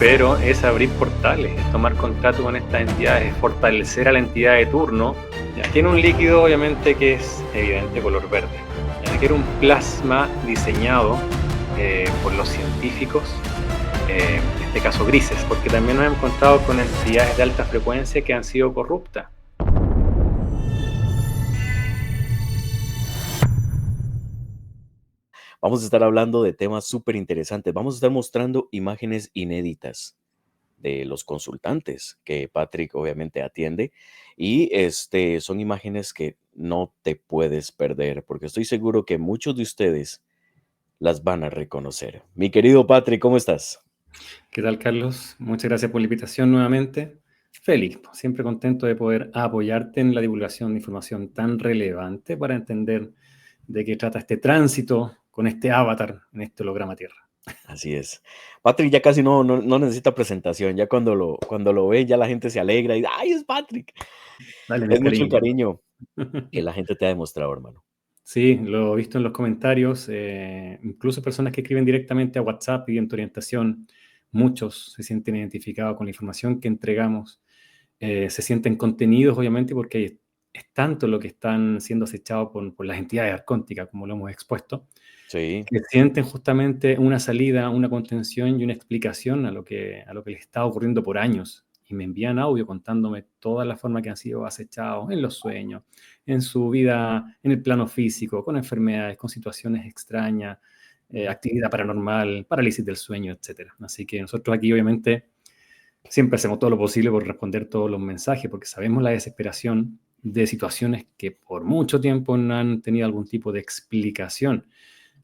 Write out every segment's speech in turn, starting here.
pero es abrir portales, es tomar contacto con estas entidades, es fortalecer a la entidad de turno. Ya, tiene un líquido, obviamente, que es evidente color verde. Ya, que era un plasma diseñado por los científicos, en este caso grises, porque también nos hemos encontrado con entidades de alta frecuencia que han sido corruptas. Vamos a estar hablando de temas súper interesantes. Vamos a estar mostrando imágenes inéditas de los consultantes que Patrick obviamente atiende y son imágenes que no te puedes perder porque estoy seguro que muchos de ustedes las van a reconocer. Mi querido Patrick, ¿cómo estás? ¿Qué tal, Carlos? Muchas gracias por la invitación nuevamente. Félix, siempre contento de poder apoyarte en la divulgación de información tan relevante para entender de qué trata este tránsito con este avatar en este holograma Tierra. Así es. Patrick ya casi no necesita presentación. Ya cuando lo ve, ya la gente se alegra y ¡ay, es Patrick! Dale mi Es mucho el cariño. cariño que la gente te ha demostrado, hermano. Sí, lo he visto en los comentarios, incluso personas que escriben directamente a WhatsApp pidiendo orientación. Muchos se sienten identificados con la información que entregamos. Se sienten contenidos, obviamente, porque es tanto lo que están siendo acechados por las entidades arcónticas, como lo hemos expuesto, Sí, que sienten justamente una salida, una contención y una explicación a lo que les está ocurriendo por años. Y me envían audio contándome todas las formas que han sido acechados en los sueños, en su vida, en el plano físico, con enfermedades, con situaciones extrañas, actividad paranormal, parálisis del sueño, etc. Así que nosotros aquí, obviamente, siempre hacemos todo lo posible por responder todos los mensajes, porque sabemos la desesperación de situaciones que por mucho tiempo no han tenido algún tipo de explicación.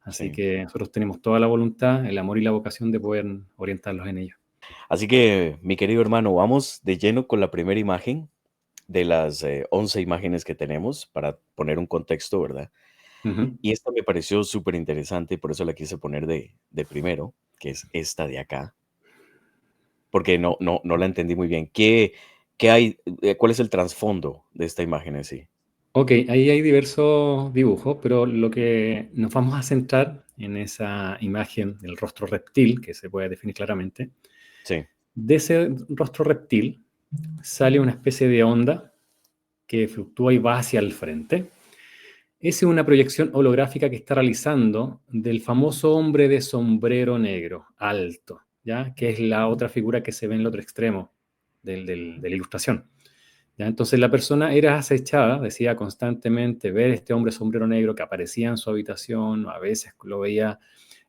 Así sí. que nosotros tenemos toda la voluntad, el amor y la vocación de poder orientarlos en ello. Así que, mi querido hermano, vamos de lleno con la primera imagen de las 11 imágenes que tenemos para poner un contexto, ¿verdad? Ujú. Y esta me pareció súper interesante y por eso la quise poner de primero, que es esta de acá, porque no la entendí muy bien. ¿Qué hay? ¿Cuál es el trasfondo de esta imagen en sí? Ok, ahí hay diversos dibujos, pero lo que nos vamos a centrar en esa imagen del rostro reptil, que se puede definir claramente, Sí, de ese rostro reptil sale una especie de onda que fluctúa y va hacia el frente. Esa es una proyección holográfica que está realizando del famoso hombre de sombrero negro, alto, ¿ya? Que es la otra figura que se ve en el otro extremo de la ilustración. ¿Ya? Entonces la persona era acechada, decía constantemente ver este hombre sombrero negro que aparecía en su habitación, o a veces lo veía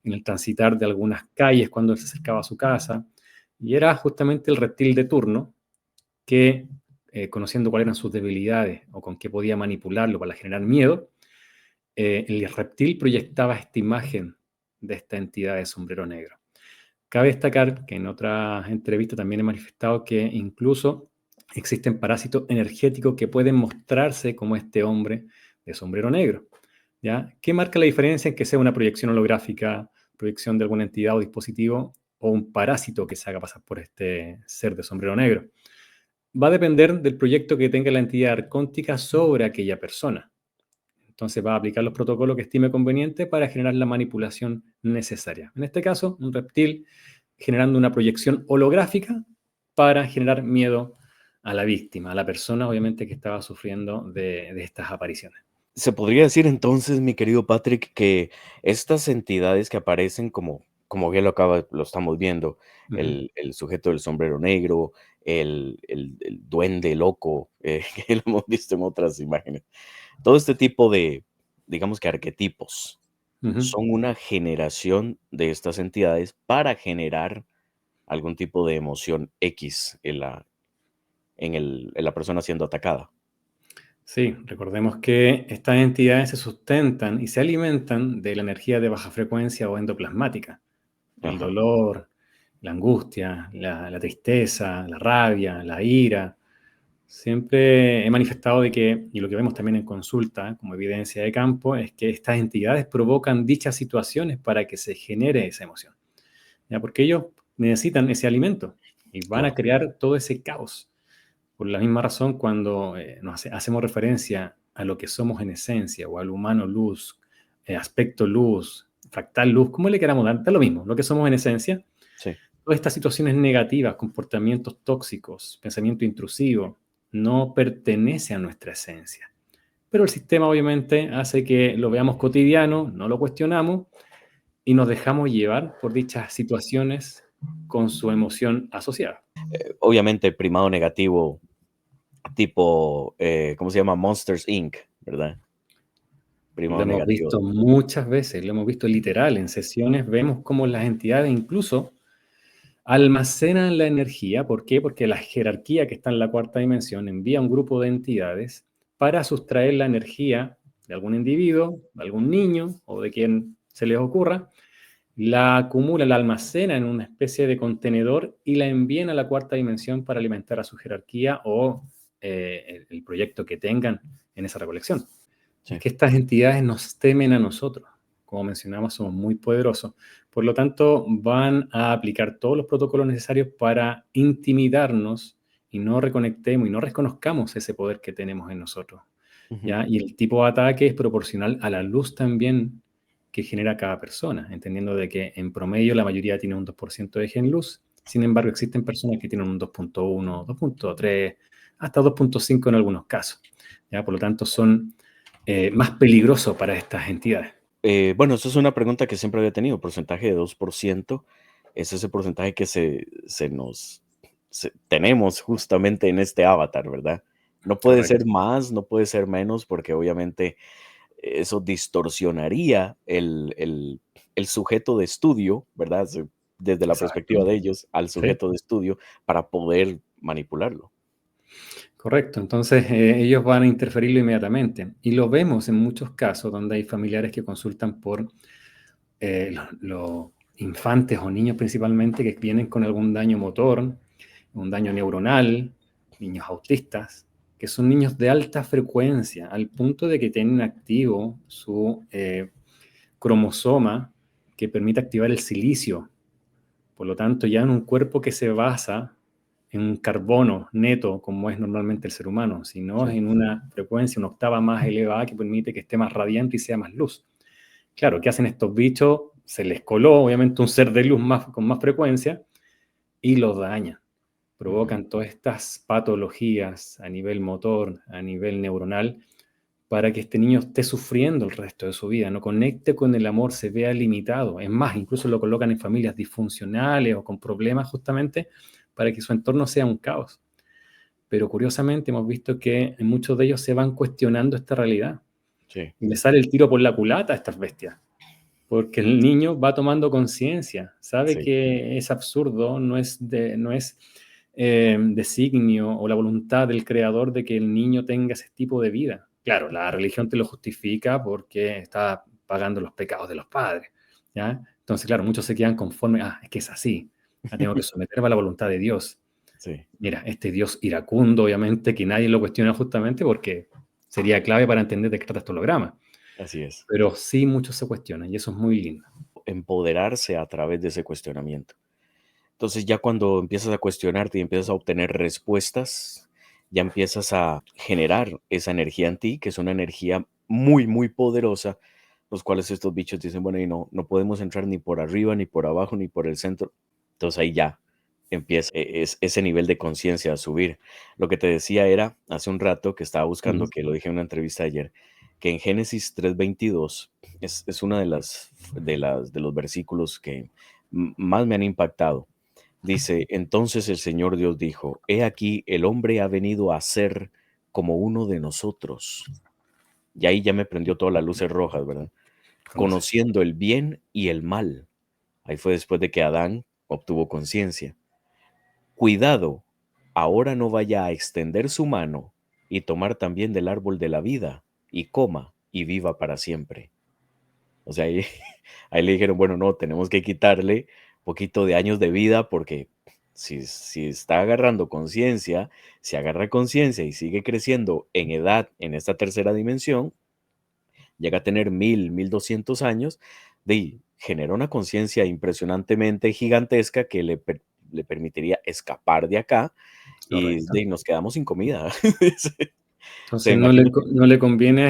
en el transitar de algunas calles cuando él se acercaba a su casa, y era justamente el reptil de turno que, conociendo cuáles eran sus debilidades o con qué podía manipularlo para generar miedo, el reptil proyectaba esta imagen de esta entidad de sombrero negro. Cabe destacar que en otras entrevistas también he manifestado que incluso existen parásitos energéticos que pueden mostrarse como este hombre de sombrero negro. ¿Ya? ¿Qué marca la diferencia en que sea una proyección holográfica, proyección de alguna entidad o dispositivo, o un parásito que se haga pasar por este ser de sombrero negro? Va a depender del proyecto que tenga la entidad arcóntica sobre aquella persona. Entonces va a aplicar los protocolos que estime conveniente para generar la manipulación necesaria. En este caso, un reptil generando una proyección holográfica para generar miedo a la víctima, a la persona obviamente que estaba sufriendo de estas apariciones. se podría decir entonces, mi querido Patrick, que estas entidades que aparecen como bien lo estamos viendo, Ujú. el sujeto del sombrero negro, el duende loco, que lo hemos visto en otras imágenes. Todo este tipo de, digamos que arquetipos, Ujú. son una generación de estas entidades para generar algún tipo de emoción X en la persona siendo atacada. Sí, recordemos que estas entidades se sustentan y se alimentan de la energía de baja frecuencia o endoplasmática. El Ajá, dolor, la angustia, la tristeza, la rabia, la ira. Siempre he manifestado de que, y lo que vemos también en consulta como evidencia de campo, es que estas entidades provocan dichas situaciones para que se genere esa emoción. ¿Ya? Porque ellos necesitan ese alimento y van a claro. crear todo ese caos. Por la misma razón, cuando hacemos referencia a lo que somos en esencia o al humano luz, aspecto luz, fractal luz, como le queramos dar, da lo mismo, lo que somos en esencia, Sí, todas estas situaciones negativas, comportamientos tóxicos, pensamiento intrusivo, no pertenece a nuestra esencia. Pero el sistema obviamente hace que lo veamos cotidiano, no lo cuestionamos y nos dejamos llevar por dichas situaciones con su emoción asociada. Obviamente, primado negativo, tipo, ¿cómo se llama? Monsters Inc., ¿verdad? Lo Primado hemos negativo. visto muchas veces, lo hemos visto literal en sesiones, vemos cómo las entidades incluso almacenan la energía. ¿Por qué? Porque la jerarquía que está en la cuarta dimensión envía un grupo de entidades para sustraer la energía de algún individuo, de algún niño o de quien se les ocurra, la acumula, la almacena en una especie de contenedor y la envían a la cuarta dimensión para alimentar a su jerarquía o el proyecto que tengan en esa recolección. Es Sí. que estas entidades nos temen a nosotros. Como mencionamos, somos muy poderosos. Por lo tanto, van a aplicar todos los protocolos necesarios para intimidarnos y no reconectemos y no reconozcamos ese poder que tenemos en nosotros. Ujú. ¿Ya? Y el tipo de ataque es proporcional a la luz también que genera cada persona, entendiendo de que en promedio la mayoría tiene un 2% de gen luz. Sin embargo, existen personas que tienen un 2.1, 2.3, hasta 2.5 en algunos casos. ¿Ya? Por lo tanto, son más peligrosos para estas entidades. Bueno, eso es una pregunta que siempre había tenido. Porcentaje de 2% es ese porcentaje que tenemos justamente en este avatar, ¿verdad? No puede ser Correcto. más, no puede ser menos, porque obviamente eso distorsionaría el sujeto de estudio, ¿verdad? Desde la Exacto. perspectiva de ellos, al Sí. sujeto de estudio, para poder manipularlo. Correcto, entonces ellos van a interferirlo inmediatamente. Y lo vemos en muchos casos donde hay familiares que consultan por los infantes o niños principalmente que vienen con algún daño motor, un daño neuronal, niños autistas, que son niños de alta frecuencia, al punto de que tienen activo su cromosoma que permite activar el silicio. Por lo tanto, ya en un cuerpo que se basa en un carbono neto, como es normalmente el ser humano, sino Sí. en una frecuencia, una octava más elevada que permite que esté más radiante y sea más luz. Claro, ¿qué hacen estos bichos? Se les coló, obviamente, un ser de luz con más frecuencia y los dañan. Ujú. Provocan todas estas patologías a nivel motor, a nivel neuronal, para que este niño esté sufriendo el resto de su vida, no conecte con el amor, se vea limitado. Es más, incluso lo colocan en familias disfuncionales o con problemas justamente para que su entorno sea un caos. Pero curiosamente hemos visto que en muchos de ellos se van cuestionando esta realidad Sí. y le sale el tiro por la culata a estas bestias, porque el niño va tomando conciencia, sabe Sí. que es absurdo, no es designio o la voluntad del creador de que el niño tenga ese tipo de vida. Claro, la religión te lo justifica porque está pagando los pecados de los padres, ¿ya? Entonces, claro, muchos se quedan conformes, es que es así, tengo que someterme a la voluntad de Dios. Sí. Mira, este Dios iracundo, obviamente, que nadie lo cuestiona justamente porque sería clave para entender de qué trata este holograma. Así es. Pero sí muchos se cuestionan y eso es muy lindo. Empoderarse a través de ese cuestionamiento. Entonces, ya cuando empiezas a cuestionarte y empiezas a obtener respuestas, ya empiezas a generar esa energía en ti, que es una energía muy, muy poderosa, los cuales estos bichos dicen, bueno, y no podemos entrar ni por arriba, ni por abajo, ni por el centro. Entonces ahí ya empieza ese nivel de conciencia a subir. Lo que te decía era hace un rato que estaba buscando, Ujú. que lo dije en una entrevista ayer, que en Génesis 3:22 es una de los versículos que más me han impactado. Dice, entonces el Señor Dios dijo, he aquí el hombre ha venido a ser como uno de nosotros. Y ahí ya me prendió todas las luces rojas, ¿verdad? ¿Cómo es eso? Conociendo el bien y el mal. Ahí fue después de que Adán obtuvo conciencia. Cuidado, ahora no vaya a extender su mano y tomar también del árbol de la vida y coma y viva para siempre. O sea, ahí, ahí le dijeron, bueno, no, tenemos que quitarle poquito de años de vida porque si está agarrando conciencia, si agarra conciencia y sigue creciendo en edad en esta tercera dimensión, llega a tener 1,200 años, genera una conciencia impresionantemente gigantesca que le permitiría escapar de acá y Correcto. nos quedamos sin comida. Se Entonces imagínate. no le conviene a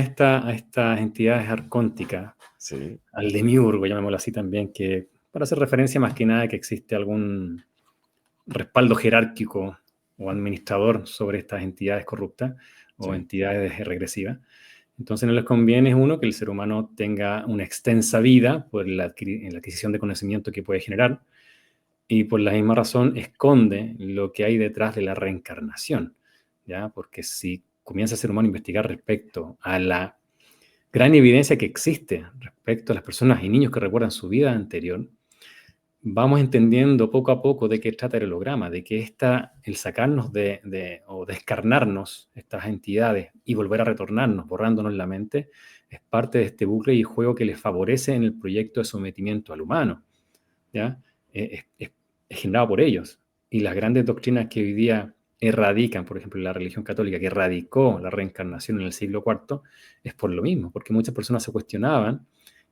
estas entidades arcónticas, Sí, al demiurgo, llamémoslo así también, que para hacer referencia más que nada a que existe algún respaldo jerárquico o administrador sobre estas entidades corruptas o Sí. entidades regresivas. Entonces no les conviene, uno, que el ser humano tenga una extensa vida por la adquisición de conocimiento que puede generar, y por la misma razón esconde lo que hay detrás de la reencarnación, ¿ya? Porque si comienza el ser humano a investigar respecto a la gran evidencia que existe respecto a las personas y niños que recuerdan su vida anterior, vamos entendiendo poco a poco de qué trata el holograma, de que el sacarnos o descarnarnos estas entidades y volver a retornarnos, borrándonos la mente, es parte de este bucle y juego que les favorece en el proyecto de sometimiento al humano, ¿ya? Es generado por ellos. Y las grandes doctrinas que hoy día erradican, por ejemplo, la religión católica, que erradicó la reencarnación en el siglo IV, es por lo mismo, porque muchas personas se cuestionaban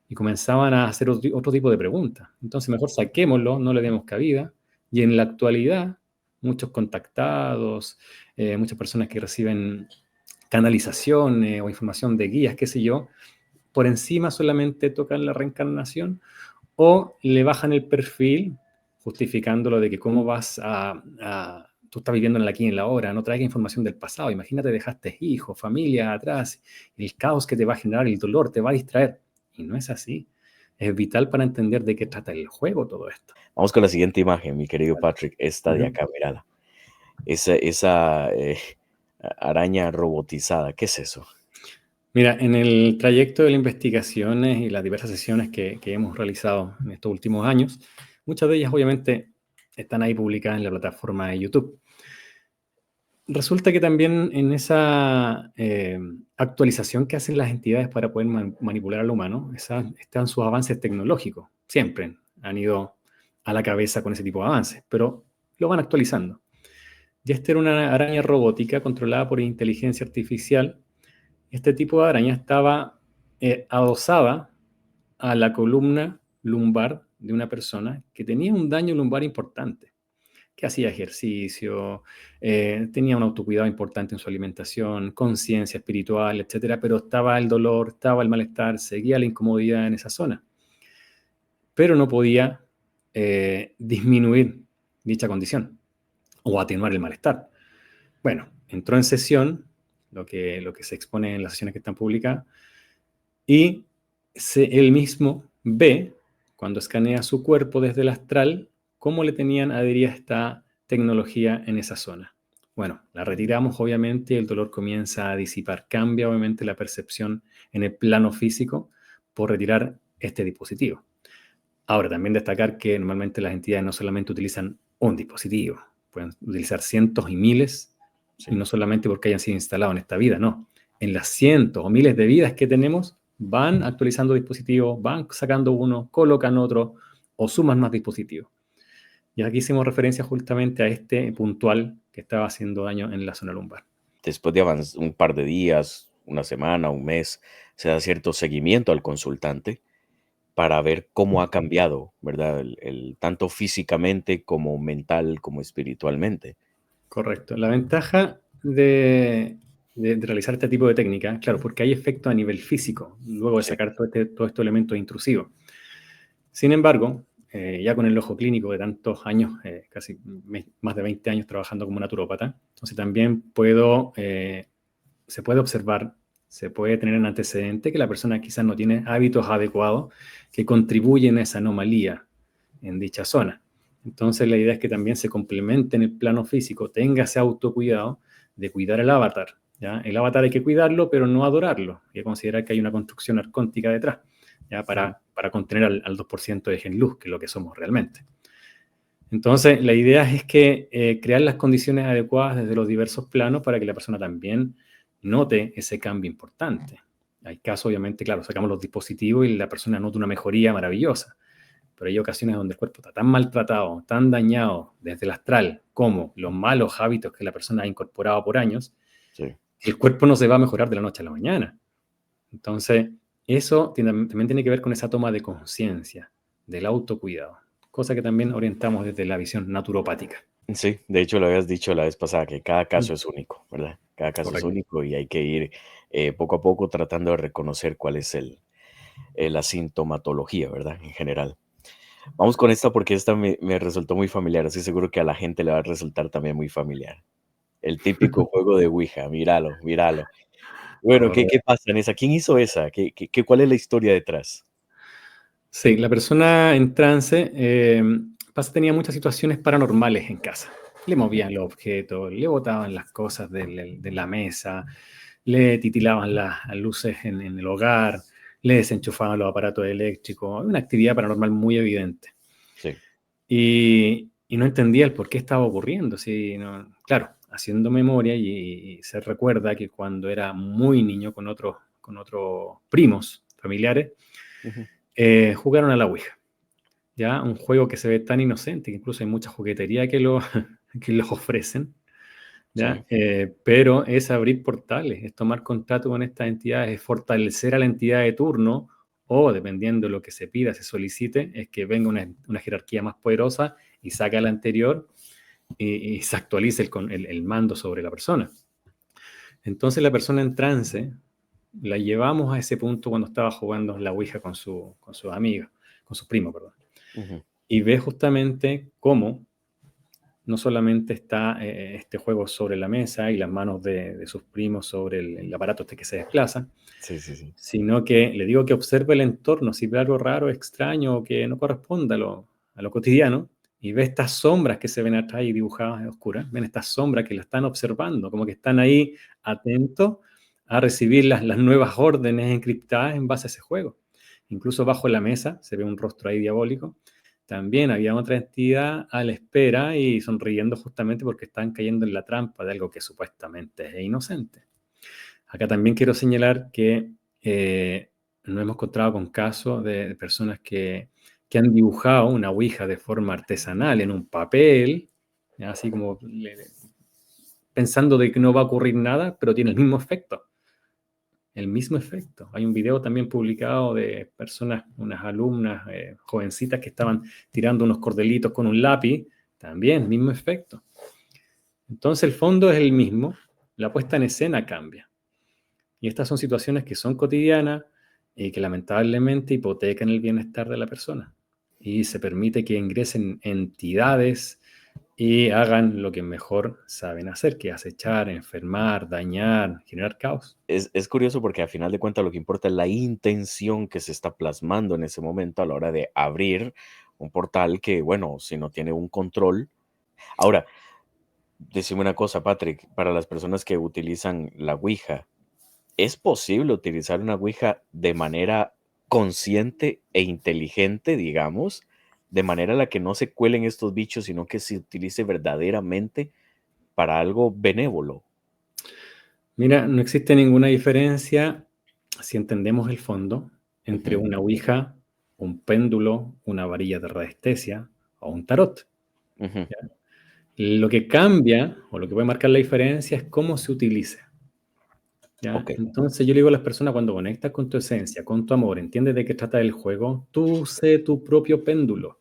y comenzaban a hacer otro tipo de preguntas. Entonces, mejor saquémoslo, no le demos cabida. Y en la actualidad, muchos contactados, muchas personas que reciben canalizaciones o información de guías, qué sé yo, por encima solamente tocan la reencarnación o le bajan el perfil justificándolo de que cómo tú estás viviendo en el aquí y en la ahora, no traigas información del pasado. Imagínate, dejaste hijos, familia atrás, el caos que te va a generar, el dolor te va a distraer. Y no es así. Es vital para entender de qué trata el juego todo esto. Vamos con la siguiente imagen, mi querido Patrick, esta de Ujú. acá, mírala. Esa araña robotizada, ¿qué es eso? Mira, en el trayecto de las investigaciones y las diversas sesiones que hemos realizado en estos últimos años, muchas de ellas obviamente están ahí publicadas en la plataforma de YouTube. Resulta que también en esa actualización que hacen las entidades para poder manipular al humano, están sus avances tecnológicos. Siempre han ido a la cabeza con ese tipo de avances, pero lo van actualizando. Y esta era una araña robótica controlada por inteligencia artificial. Este tipo de araña estaba adosada a la columna lumbar de una persona que tenía un daño lumbar importante, que hacía ejercicio, tenía un autocuidado importante en su alimentación, conciencia espiritual, etcétera, pero estaba el dolor, estaba el malestar, seguía la incomodidad en esa zona, pero no podía disminuir dicha condición o atenuar el malestar. Bueno, entró en sesión, lo que se expone en las sesiones que están publicadas, y él mismo ve, cuando escanea su cuerpo desde el astral, cómo le tenían adherida esta tecnología en esa zona. Bueno, la retiramos obviamente y el dolor comienza a disipar. Cambia obviamente la percepción en el plano físico por retirar este dispositivo. Ahora, también destacar que normalmente las entidades no solamente utilizan un dispositivo, pueden utilizar cientos y miles, Sí. y no solamente porque hayan sido instalados en esta vida, no. En las cientos o miles de vidas que tenemos, van actualizando dispositivos, van sacando uno, colocan otro o suman más dispositivos. Y aquí hicimos referencia justamente a este puntual que estaba haciendo daño en la zona lumbar. Después de un par de días, una semana, un mes, se da cierto seguimiento al consultante para ver cómo ha cambiado, ¿verdad? Tanto físicamente como mental, como espiritualmente. Correcto. La ventaja de realizar este tipo de técnica, claro, porque hay efecto a nivel físico, luego de Sí, sacar todos estos elementos intrusivos. Sin embargo, ya con el ojo clínico de tantos años, casi más de 20 años trabajando como naturópata, entonces también se puede observar, se puede tener en antecedente que la persona quizás no tiene hábitos adecuados que contribuyen a esa anomalía en dicha zona. Entonces la idea es que también se complemente en el plano físico, tenga ese autocuidado de cuidar el avatar. ¿Ya? El avatar hay que cuidarlo, pero no adorarlo. Hay que considerar que hay una construcción arcóntica detrás, ¿ya? Para contener al 2% de gen luz, que es lo que somos realmente. Entonces, la idea es que crear las condiciones adecuadas desde los diversos planos para que la persona también note ese cambio importante. Hay casos, obviamente, claro, sacamos los dispositivos y la persona nota una mejoría maravillosa, pero hay ocasiones donde el cuerpo está tan maltratado, tan dañado desde el astral, como los malos hábitos que la persona ha incorporado por años, sí. que el cuerpo no se va a mejorar de la noche a la mañana. Entonces, eso también tiene que ver con esa toma de conciencia del autocuidado, cosa que también orientamos desde la visión naturopática. Sí, de hecho lo habías dicho la vez pasada que cada Mm, caso es único, ¿verdad? Cada caso es correcto. único y hay que ir poco a poco tratando de reconocer cuál es la sintomatología, ¿verdad? En general. Vamos con esta porque esta me resultó muy familiar. Estoy seguro que a la gente le va a resultar también muy familiar. El típico juego de Ouija, míralo, míralo. Bueno, A ¿qué ver. pasa en esa? ¿Quién hizo esa? ¿Cuál es la historia detrás? Sí, la persona en trance tenía muchas situaciones paranormales en casa. Le movían los objetos, le botaban las cosas de la mesa, le titilaban las luces en el hogar, le desenchufaban los aparatos eléctricos. Una actividad paranormal muy evidente. Sí. Y no entendía el por qué estaba ocurriendo. Sí, claro, haciendo memoria y se recuerda que cuando era muy niño con otros primos familiares, Ujú. jugaron a la Ouija. ¿Ya? Un juego que se ve tan inocente, que incluso hay mucha juguetería que los ofrecen, ¿ya? Sí. Pero es abrir portales, es tomar contacto con estas entidades, es fortalecer a la entidad de turno, o dependiendo de lo que se pida, se solicite, es que venga una jerarquía más poderosa y saque a la anterior y se actualice el mando sobre la persona. Entonces la persona en trance la llevamos a ese punto cuando estaba jugando la Ouija con sus amigos, con sus primos, perdón. Ujú. Y ve justamente cómo no solamente está este juego sobre la mesa y las manos de sus primos sobre el aparato este que se desplaza, Sí, sí, sí. sino que le digo que observe el entorno, si ve algo raro, extraño o que no corresponda a lo cotidiano, y ve estas sombras que se ven atrás y dibujadas en oscuras, ven estas sombras que la están observando, como que están ahí atentos a recibir las nuevas órdenes encriptadas en base a ese juego. Incluso bajo la mesa se ve un rostro ahí diabólico. También había otra entidad a la espera y sonriendo justamente porque están cayendo en la trampa de algo que supuestamente es inocente. Acá también quiero señalar que nos hemos encontrado con casos de personas que han dibujado una ouija de forma artesanal en un papel, ¿ya? Así como pensando de que no va a ocurrir nada, pero tiene el mismo efecto. El mismo efecto. Hay un video también publicado de personas, unas alumnas jovencitas que estaban tirando unos cordelitos con un lápiz, también mismo efecto. Entonces el fondo es el mismo, la puesta en escena cambia. Y estas son situaciones que son cotidianas y que lamentablemente hipotecan el bienestar de la persona. Y se permite que ingresen entidades y hagan lo que mejor saben hacer, que es acechar, enfermar, dañar, generar caos. Es curioso porque al final de cuentas lo que importa es la intención que se está plasmando en ese momento a la hora de abrir un portal que, bueno, si no tiene un control. Ahora, decime una cosa, Patrick, para las personas que utilizan la Ouija, ¿es posible utilizar una Ouija de manera consciente e inteligente, digamos? De manera en la que no se cuelen estos bichos, sino que se utilice verdaderamente para algo benévolo. Mira, no existe ninguna diferencia, si entendemos el fondo, entre Ujú, una ouija, un péndulo, una varilla de radiestesia o un tarot. ujú. ¿Ya? Lo que cambia o lo que puede marcar la diferencia es cómo se utilice. ¿Ya? Ok, Entonces yo le digo a las personas, cuando conectas con tu esencia, con tu amor, entiendes de qué trata el juego, tú sé tu propio péndulo.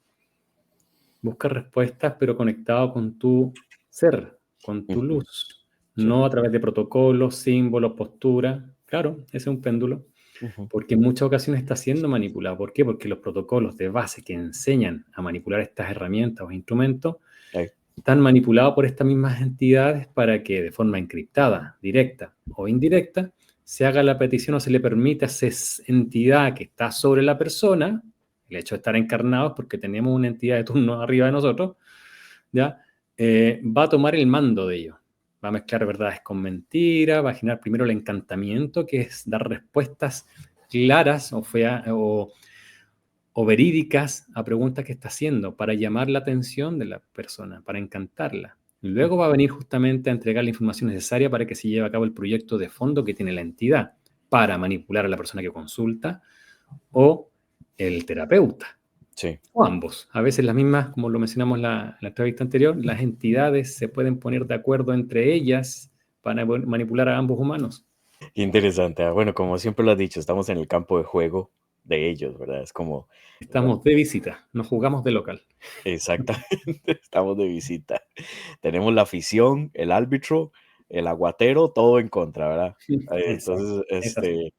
Busca respuestas, pero conectado con tu ser, con tu ujú, luz, sí, no a través de protocolos, símbolos, posturas. Claro, ese es un péndulo, ujú, porque en muchas ocasiones está siendo manipulado. ¿Por qué? Porque los protocolos de base que enseñan a manipular estas herramientas o instrumentos ay, están manipulados por estas mismas entidades para que de forma encriptada, directa o indirecta, se haga la petición o se le permita a esa entidad que está sobre la persona, el hecho de estar encarnados porque tenemos una entidad de turno arriba de nosotros, ¿ya? Va a tomar el mando de ello. Va a mezclar verdades con mentiras, va a generar primero el encantamiento, que es dar respuestas claras o verídicas a preguntas que está haciendo para llamar la atención de la persona, para encantarla. Luego va a venir justamente a entregar la información necesaria para que se lleve a cabo el proyecto de fondo que tiene la entidad para manipular a la persona que consulta o el terapeuta, sí. o ambos. A veces las mismas, como lo mencionamos en la entrevista anterior, las entidades se pueden poner de acuerdo entre ellas para manipular a ambos humanos. Qué interesante. Bueno, como siempre lo has dicho, estamos en el campo de juego de ellos, ¿verdad? Es como, Estamos de visita, nos jugamos de local. exactamente, estamos de visita. Tenemos la afición, el árbitro, el aguatero, todo en contra, ¿verdad? Exacto, Entonces, es así.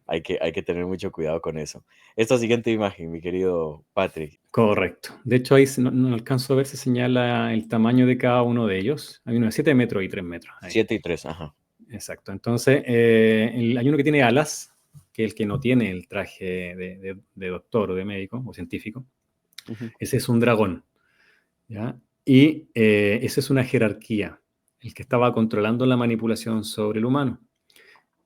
Hay que tener mucho cuidado con eso. Esta siguiente imagen, mi querido Patrick. Correcto. De hecho, ahí no alcanzo a ver, se señala el tamaño de cada uno de ellos. Hay uno de 7 metros y 3 metros. Ahí. 7 y 3, ajá. Exacto. Entonces, hay uno que tiene alas, que es el que no tiene el traje de doctor o de médico o científico. Ujú. Ese es un dragón, ¿ya? Y esa es una jerarquía, el que estaba controlando la manipulación sobre el humano.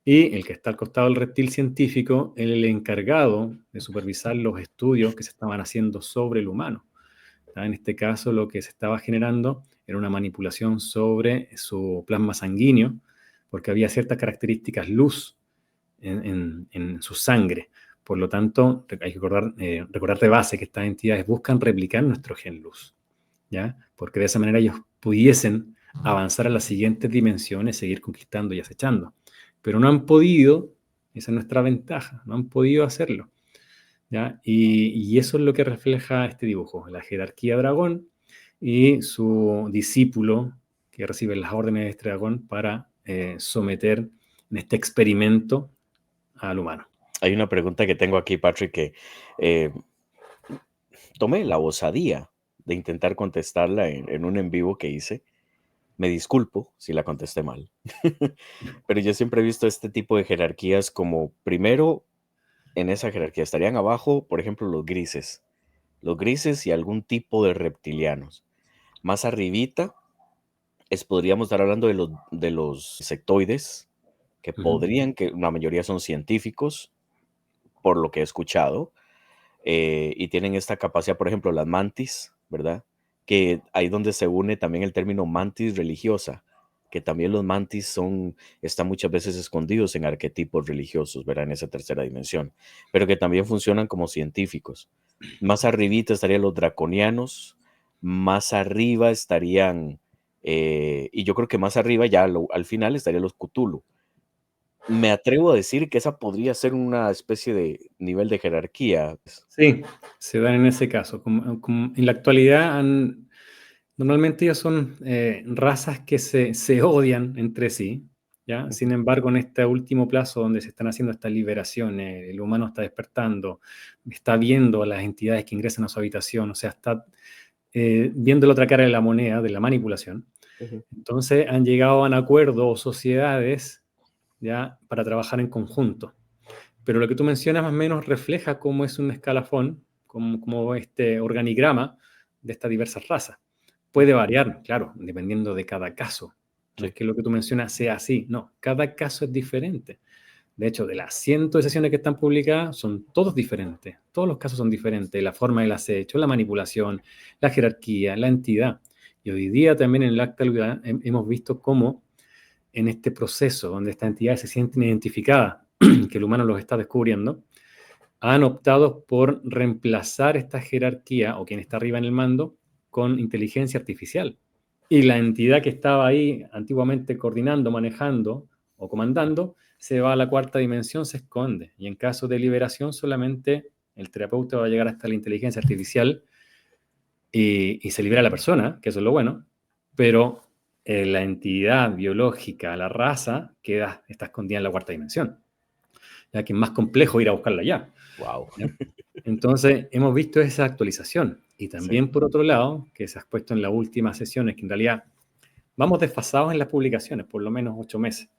Y el que está al costado del reptil científico, el encargado de supervisar los estudios que se estaban haciendo sobre el humano. En este caso, lo que se estaba generando era una manipulación sobre su plasma sanguíneo, porque había ciertas características luz en su sangre. Por lo tanto, hay que recordar de base que estas entidades buscan replicar nuestro gen luz, ¿ya? Porque de esa manera ellos pudiesen avanzar a las siguientes dimensiones, seguir conquistando y acechando. Pero no han podido, esa es nuestra ventaja, no han podido hacerlo, ¿ya? Y eso es lo que refleja este dibujo, la jerarquía dragón y su discípulo que recibe las órdenes de este dragón para someter en este experimento al humano. Hay una pregunta que tengo aquí, Patrick, que eh, tomé la osadía de intentar contestarla en un en vivo que hice. Me disculpo si la contesté mal, pero yo siempre he visto este tipo de jerarquías como, primero, en esa jerarquía estarían abajo, por ejemplo, los grises y algún tipo de reptilianos. Más arribita podríamos estar hablando de los insectoides, que Ujú. podrían, que la mayoría son científicos, por lo que he escuchado, y tienen esta capacidad, por ejemplo, las mantis, ¿verdad? Que ahí donde se une también el término mantis religiosa, que también los mantis están muchas veces escondidos en arquetipos religiosos, ¿verdad? En esa tercera dimensión, pero que también funcionan como científicos. Más arribita estarían los draconianos, más arriba estarían, y yo creo que más arriba ya al final estarían los Cthulhu. Me atrevo a decir que esa podría ser una especie de nivel de jerarquía. Sí, se dan en ese caso. En la actualidad, normalmente ellos son razas que se odian entre sí, ¿ya? Sin embargo, en este último plazo donde se están haciendo estas liberaciones, el humano está despertando, está viendo a las entidades que ingresan a su habitación, o sea, está viendo la otra cara de la moneda, de la manipulación. Ujú. Entonces han llegado a un acuerdo o sociedades, ¿ya? Para trabajar en conjunto. Pero lo que tú mencionas más o menos refleja cómo es un escalafón, como este organigrama de estas diversas razas. Puede variar, claro, dependiendo de cada caso. No es Sí. que lo que tú mencionas sea así, no, cada caso es diferente. De hecho, de las cientos de sesiones que están publicadas, son todos diferentes. Todos los casos son diferentes. La forma del acecho, la manipulación, la jerarquía, la entidad. Y hoy día también en la actualidad hemos visto cómo en este proceso donde estas entidades se sienten identificadas, que el humano los está descubriendo, han optado por reemplazar esta jerarquía o quien está arriba en el mando con inteligencia artificial. Y la entidad que estaba ahí antiguamente coordinando, manejando o comandando, se va a la cuarta dimensión, se esconde. Y en caso de liberación, solamente el terapeuta va a llegar hasta la inteligencia artificial y se libera la persona, que eso es lo bueno, pero la entidad biológica, la raza, está escondida en la cuarta dimensión, ya que es más complejo ir a buscarla allá. Wow. ¿Ya? Entonces, hemos visto esa actualización. Y Sí. también, por otro lado, que se ha expuesto en las últimas sesiones, que en realidad vamos desfasados en las publicaciones, por lo menos 8 meses.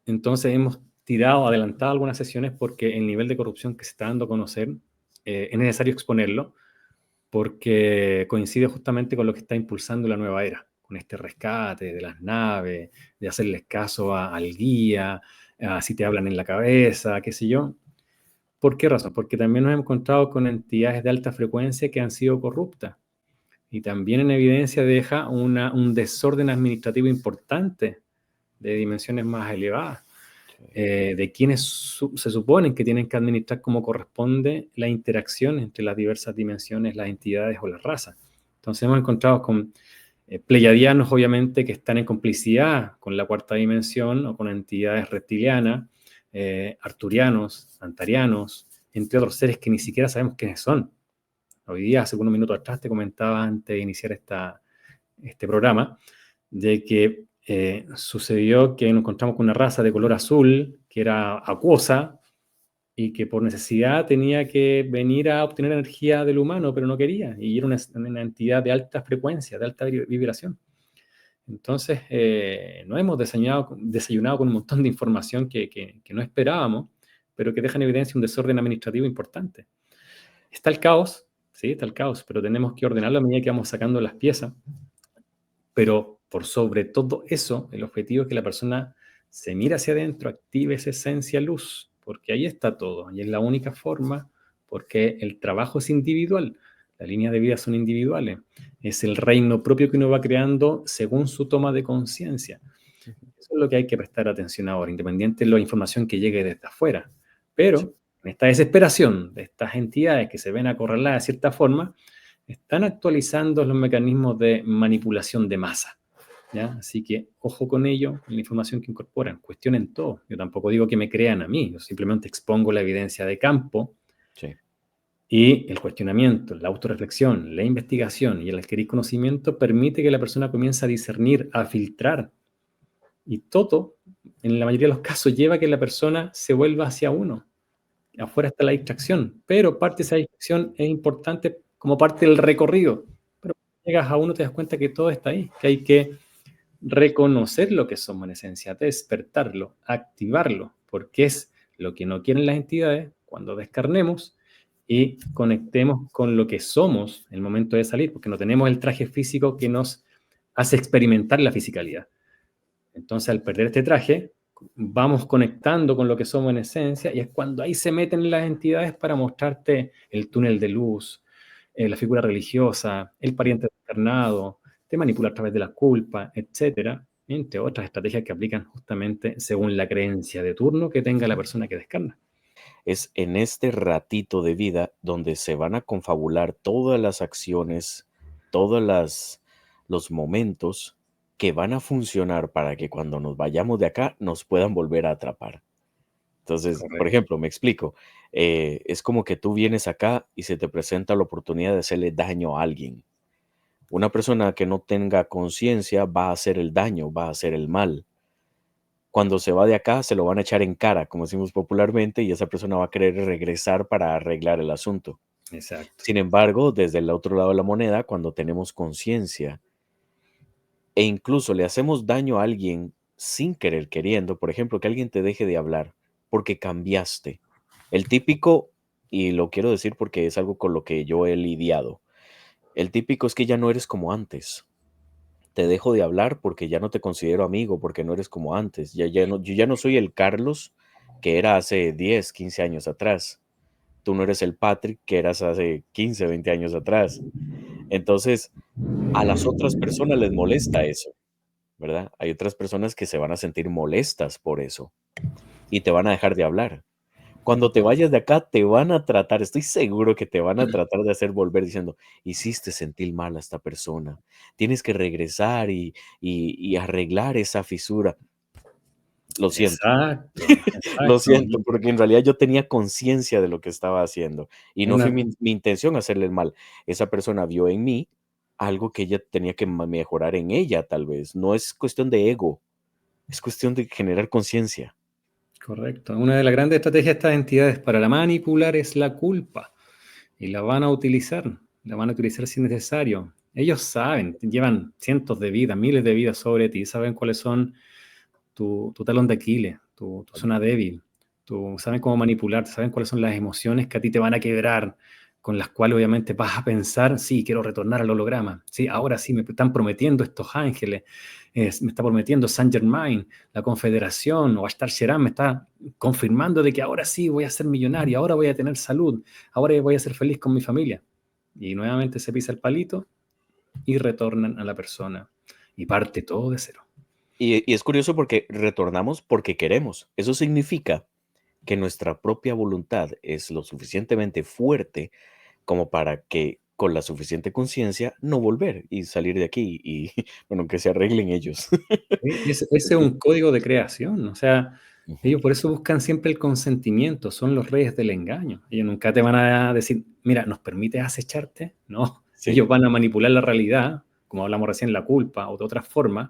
Entonces, hemos adelantado algunas sesiones porque el nivel de corrupción que se está dando a conocer es necesario exponerlo porque coincide justamente con lo que está impulsando la nueva era, con este rescate de las naves, de hacerles caso al guía, si te hablan en la cabeza, qué sé yo. ¿Por qué razón? Porque también nos hemos encontrado con entidades de alta frecuencia que han sido corruptas. Y también en evidencia deja un desorden administrativo importante de dimensiones más elevadas, de quienes se suponen que tienen que administrar como corresponde la interacción entre las diversas dimensiones, las entidades o las razas. Entonces hemos encontrado con pleyadianos, obviamente, que están en complicidad con la cuarta dimensión o con entidades reptilianas, arturianos, antarianos, entre otros seres que ni siquiera sabemos quiénes son. Hoy día, hace unos minutos atrás, te comentaba antes de iniciar este programa, de que sucedió que nos encontramos con una raza de color azul, que era acuosa, y que por necesidad tenía que venir a obtener energía del humano, pero no quería, y era una entidad de alta frecuencia, de alta vibración. Entonces, nos hemos desayunado con un montón de información que no esperábamos, pero que deja en evidencia un desorden administrativo importante. Está el caos, sí, está el caos, pero tenemos que ordenarlo a medida que vamos sacando las piezas. Pero por sobre todo eso, el objetivo es que la persona se mire hacia adentro, active esa esencia luz, porque ahí está todo, y es la única forma, porque el trabajo es individual, las líneas de vida son individuales, es el reino propio que uno va creando según su toma de conciencia. Eso es lo que hay que prestar atención ahora, independiente de la información que llegue desde afuera. Sí. Pero en esta desesperación de estas entidades que se ven acorraladas de cierta forma, están actualizando los mecanismos de manipulación de masa. ¿Ya? Así que ojo con ello, en la información que incorporan, cuestionen todo. Yo tampoco digo que me crean a mí, yo simplemente expongo la evidencia de campo Sí. y el cuestionamiento, la autorreflexión, la investigación y el adquirir conocimiento permite que la persona comience a discernir, a filtrar. Y todo, en la mayoría de los casos, lleva a que la persona se vuelva hacia uno. Afuera está la distracción, pero parte de esa distracción es importante como parte del recorrido. Pero cuando llegas a uno te das cuenta que todo está ahí, que hay que reconocer lo que somos en esencia, despertarlo, activarlo, porque es lo que no quieren las entidades cuando descarnemos y conectemos con lo que somos en el momento de salir, porque no tenemos el traje físico que nos hace experimentar la fisicalidad. Entonces, al perder este traje, vamos conectando con lo que somos en esencia y es cuando ahí se meten las entidades para mostrarte el túnel de luz, la figura religiosa, el pariente descarnado, te manipula a través de la culpa, etcétera, entre otras estrategias que aplican justamente según la creencia de turno que tenga la persona que descarna. Es en este ratito de vida donde se van a confabular todas las acciones, todos los momentos que van a funcionar para que cuando nos vayamos de acá nos puedan volver a atrapar. Entonces, por Correcto. ejemplo, me explico. Es como que tú vienes acá y se te presenta la oportunidad de hacerle daño a alguien. Una persona que no tenga conciencia va a hacer el daño, va a hacer el mal. Cuando se va de acá, se lo van a echar en cara, como decimos popularmente, y esa persona va a querer regresar para arreglar el asunto. Exacto. Sin embargo, desde el otro lado de la moneda, cuando tenemos conciencia e incluso le hacemos daño a alguien sin querer queriendo, por ejemplo, que alguien te deje de hablar porque cambiaste. El típico, y lo quiero decir porque es algo con lo que yo he lidiado, el típico es que ya no eres como antes. Te dejo de hablar porque ya no te considero amigo, porque no eres como antes. Yo ya no soy el Carlos que era hace 10, 15 años atrás. Tú no eres el Patrick que eras hace 15, 20 años atrás. Entonces, a las otras personas les molesta eso, ¿verdad? Hay otras personas que se van a sentir molestas por eso y te van a dejar de hablar. Cuando te vayas de acá, te van a tratar, estoy seguro que te van a tratar de hacer volver diciendo, hiciste sentir mal a esta persona, tienes que regresar y arreglar esa fisura. Lo siento, Exacto, lo exacto. siento, porque en realidad yo tenía conciencia de lo que estaba haciendo y no fue Una, mi intención hacerle el mal. Esa persona vio en mí algo que ella tenía que mejorar en ella, tal vez. No es cuestión de ego, es cuestión de generar conciencia. correcto. Una de las grandes estrategias de estas entidades para la manipular es la culpa. Y la van a utilizar si es necesario. Ellos saben, llevan cientos de vidas, miles de vidas sobre ti, saben cuáles son tu talón de Aquiles, tu zona débil, saben cómo manipularte, saben cuáles son las emociones que a ti te van a quebrar, con las cuales obviamente vas a pensar, sí, quiero retornar al holograma, sí, ahora sí me están prometiendo estos ángeles, me está prometiendo Saint Germain, la Confederación o Ashtar Sheran me está confirmando de que ahora sí voy a ser millonario, ahora voy a tener salud, ahora voy a ser feliz con mi familia. Y nuevamente se pisa el palito y retornan a la persona y parte todo de cero. Y es curioso porque retornamos porque queremos. Eso significa que nuestra propia voluntad es lo suficientemente fuerte como para que con la suficiente conciencia no volver y salir de aquí y, bueno, que se arreglen ellos. Ese es un código de creación, o sea, Ujú. ellos por eso buscan siempre el consentimiento, son los reyes del engaño. Ellos nunca te van a decir, mira, ¿nos permites acecharte? No, Sí, ellos van a manipular la realidad, como hablamos recién, la culpa o de otras formas,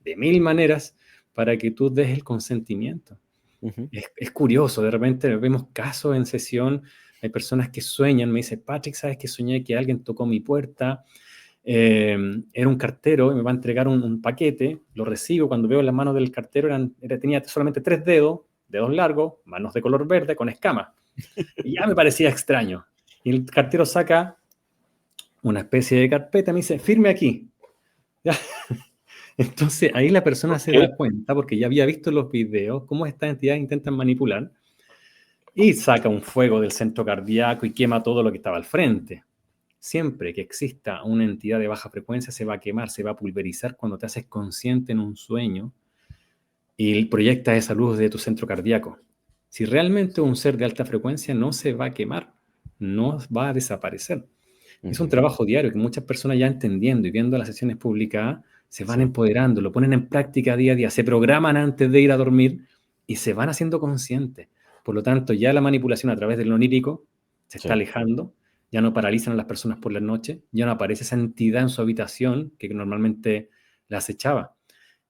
de mil maneras, para que tú des el consentimiento. Ujú. Es curioso, de repente vemos casos en sesión, hay personas que sueñan, me dice, Patrick, ¿sabes que soñé que alguien tocó mi puerta? Era un cartero y me va a entregar un paquete, lo recibo, cuando veo las manos del cartero tenía solamente 3 dedos, dedos largos, manos de color verde con escamas. Y ya me parecía extraño. Y el cartero saca una especie de carpeta y me dice, firme aquí. ¿Ya? Entonces ahí la persona se Ok. da cuenta, porque ya había visto los videos, cómo estas entidades intentan manipular, y saca un fuego del centro cardíaco y quema todo lo que estaba al frente. Siempre que exista una entidad de baja frecuencia se va a quemar, se va a pulverizar cuando te haces consciente en un sueño y proyectas esa luz de tu centro cardíaco. Si realmente un ser de alta frecuencia no se va a quemar, no va a desaparecer. Es un Ujú. trabajo diario que muchas personas ya entendiendo y viendo las sesiones publicadas se van Sí, empoderando, lo ponen en práctica día a día, se programan antes de ir a dormir y se van haciendo conscientes. Por lo tanto, ya la manipulación a través del onírico se está sí. alejando, ya no paralizan a las personas por la noche, ya no aparece esa entidad en su habitación que normalmente la acechaba.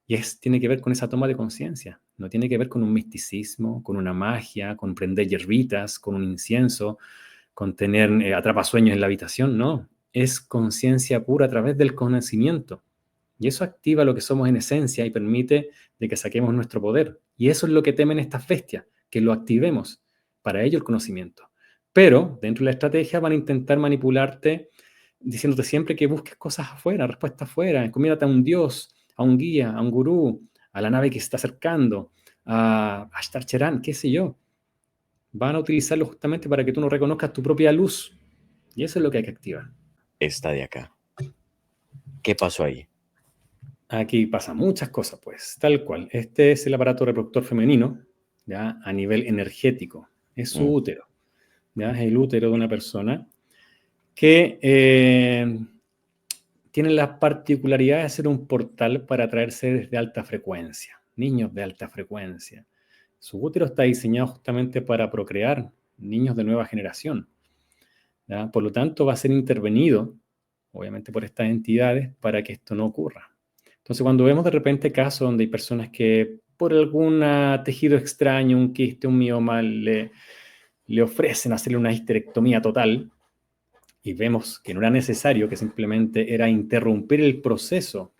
Y tiene que ver con esa toma de conciencia, no tiene que ver con un misticismo, con una magia, con prender hierbitas, con un incienso, con tener atrapasueños en la habitación, no. Es conciencia pura a través del conocimiento. Y eso activa lo que somos en esencia y permite de que saquemos nuestro poder. Y eso es lo que temen estas bestias, que lo activemos. Para ello el conocimiento. Pero dentro de la estrategia van a intentar manipularte diciéndote siempre que busques cosas afuera, respuestas afuera, encomiéndate a un dios, a un guía, a un gurú, a la nave que se está acercando, a Ashtar Cheran, qué sé yo. Van a utilizarlo justamente para que tú no reconozcas tu propia luz. Y eso es lo que hay que activar. Esta de acá. ¿Qué pasó ahí? Aquí pasa muchas cosas, pues, tal cual. Este es el aparato reproductor femenino, ¿ya? A nivel energético. Es su Mm, útero, ¿ya? Es el útero de una persona que tiene la particularidad de ser un portal para atraer seres de alta frecuencia, niños de alta frecuencia. Su útero está diseñado justamente para procrear niños de nueva generación, ¿ya? Por lo tanto, va a ser intervenido, obviamente, por estas entidades para que esto no ocurra. Entonces, cuando vemos de repente casos donde hay personas que por algún tejido extraño, un quiste, un mioma, le ofrecen hacerle una histerectomía total y vemos que no era necesario, que simplemente era interrumpir el proceso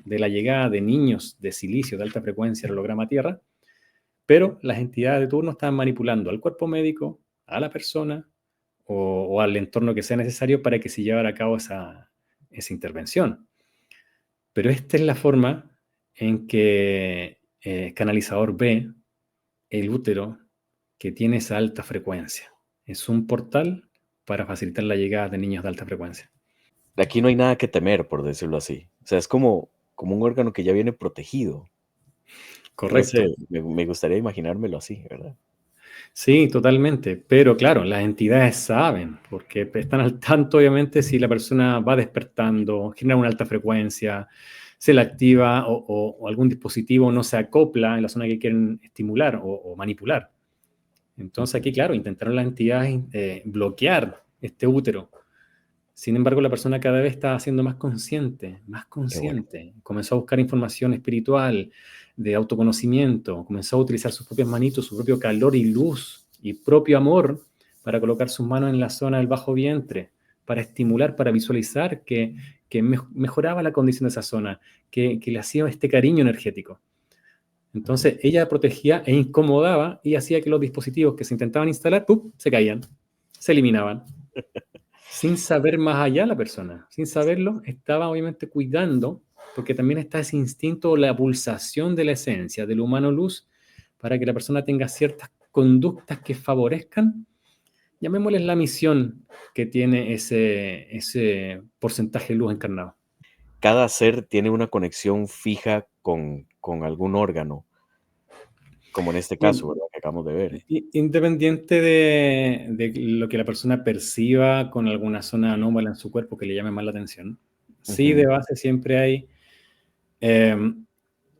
de la llegada de niños de silicio de alta frecuencia al holograma Tierra, pero las entidades de turno estaban manipulando al cuerpo médico, a la persona o al entorno que sea necesario para que se llevara a cabo esa intervención. Pero esta es la forma en que Canalizador ve el útero que tiene esa alta frecuencia. Es un portal para facilitar la llegada de niños de alta frecuencia. De aquí no hay nada que temer, por decirlo así. O sea, es como un órgano que ya viene protegido. No Correcto. sé, me gustaría imaginármelo así, ¿verdad? Sí, totalmente. Pero claro, las entidades saben, porque están al tanto, obviamente, si la persona va despertando, genera una alta frecuencia, se la activa o algún dispositivo no se acopla en la zona que quieren estimular o manipular. Entonces Ujú. aquí, claro, intentaron las entidades bloquear este útero. Sin embargo, la persona cada vez estaba siendo más consciente, más Qué bueno. consciente. Comenzó a buscar información espiritual, de autoconocimiento, comenzó a utilizar sus propias manitos, su propio calor y luz y propio amor para colocar sus manos en la zona del bajo vientre, para estimular, para visualizar que mejoraba la condición de esa zona, que le hacía este cariño energético. Ujú. Entonces ella protegía e incomodaba y hacía que los dispositivos que se intentaban instalar, ¡pum!, se caían, se eliminaban sin saber más allá la persona, sin saberlo, estaba obviamente cuidando, porque también está ese instinto, la pulsación de la esencia del humano luz, para que la persona tenga ciertas conductas que favorezcan, llamémosles la misión que tiene ese porcentaje de luz encarnado. Cada ser tiene una conexión fija con algún órgano, como en este caso, ¿verdad? Que acabamos de ver. Independiente de lo que la persona perciba con alguna zona anómala en su cuerpo que le llame más la atención, sí de Ujú. base siempre hay eh,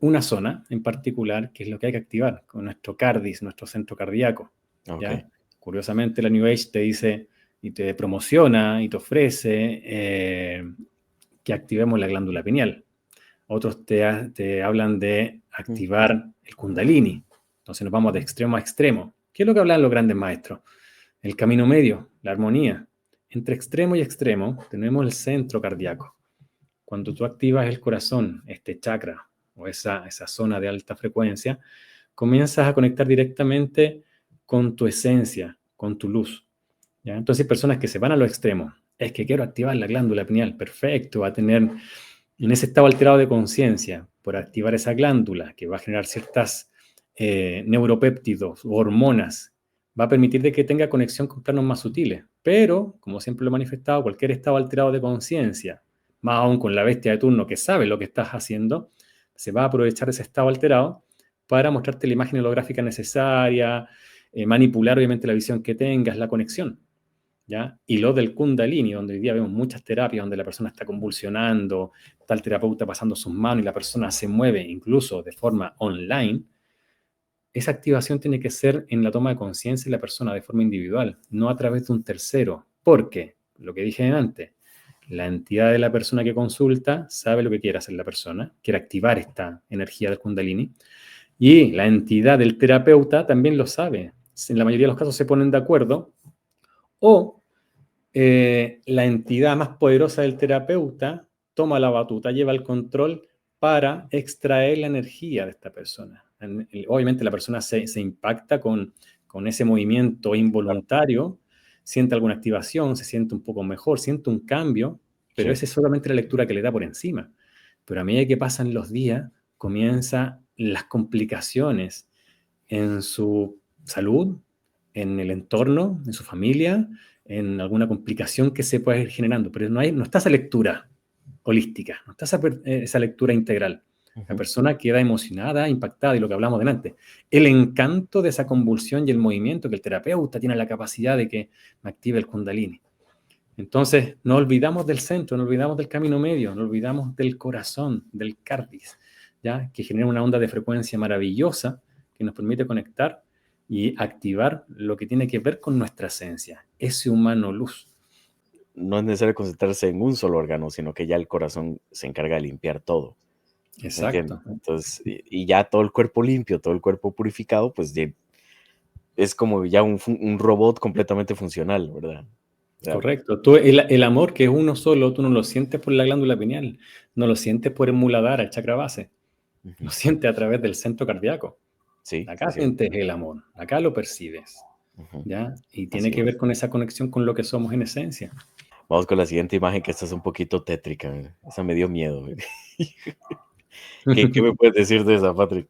una zona en particular que es lo que hay que activar con nuestro cardis, nuestro centro cardíaco, ¿ya? Okey. Curiosamente la New Age te dice y te promociona y te ofrece que activemos la glándula pineal. Otros te hablan de Mm. activar el kundalini, Entonces nos vamos de extremo a extremo. ¿Qué es lo que hablan los grandes maestros? El camino medio, la armonía. Entre extremo y extremo tenemos el centro cardíaco. Cuando tú activas el corazón, este chakra o esa zona de alta frecuencia, comienzas a conectar directamente con tu esencia, con tu luz. ¿Ya? Entonces hay personas que se van a los extremos. Es que quiero activar la glándula pineal. Perfecto, va a tener en ese estado alterado de conciencia por activar esa glándula que va a generar ciertas neuropéptidos o hormonas. Va a permitir de que tenga conexión con planos más sutiles. Pero, como siempre lo he manifestado, cualquier estado alterado de conciencia, más aún con la bestia de turno que sabe lo que estás haciendo, se va a aprovechar ese estado alterado para mostrarte la imagen holográfica necesaria, manipular obviamente la visión que tengas, la conexión. ¿Ya? Y lo del Kundalini, donde hoy día vemos muchas terapias donde la persona está convulsionando, está el terapeuta pasando sus manos y la persona se mueve incluso de forma online, esa activación tiene que ser en la toma de conciencia de la persona de forma individual, no a través de un tercero. Porque, lo que dije antes, la entidad de la persona que consulta sabe lo que quiere hacer la persona, quiere activar esta energía del Kundalini, y la entidad del terapeuta también lo sabe. En la mayoría de los casos se ponen de acuerdo, o la entidad más poderosa del terapeuta toma la batuta, lleva el control para extraer la energía de esta persona. Obviamente la persona se impacta con ese movimiento involuntario, siente alguna activación, se siente un poco mejor, siente un cambio, pero Sí. esa es solamente la lectura que le da por encima. Pero a medida que pasan los días, comienzan las complicaciones en su salud, en el entorno, en su familia, en alguna complicación que se pueda ir generando. Pero no está esa lectura holística, no está esa lectura integral. La persona queda emocionada, impactada, y lo que hablamos delante. El encanto de esa convulsión y el movimiento que el terapeuta tiene la capacidad de que me active el Kundalini. Entonces, no olvidamos del centro, no olvidamos del camino medio, no olvidamos del corazón, del cardis, ¿ya? Que genera una onda de frecuencia maravillosa que nos permite conectar y activar lo que tiene que ver con nuestra esencia, ese humano luz. No es necesario concentrarse en un solo órgano, sino que ya el corazón se encarga de limpiar todo. ¿Me entiendes? Exacto. Entonces, y ya todo el cuerpo limpio, todo el cuerpo purificado, pues es como ya un robot completamente funcional, ¿verdad? O sea, Correcto. Tú, el amor, que es uno solo, tú no lo sientes por la glándula pineal, no lo sientes por el muladhara, el chakra base, lo sientes a través del centro cardíaco. sí, Acá sí, sí. sientes el amor, acá lo percibes, ¿ya? Y tiene Así que ver es. con esa conexión con lo que somos en esencia. Vamos con la siguiente imagen, que esta es un poquito tétrica. Mira. Esa me dio miedo. Mira. ¿Qué me puedes decir de esa, Patrick?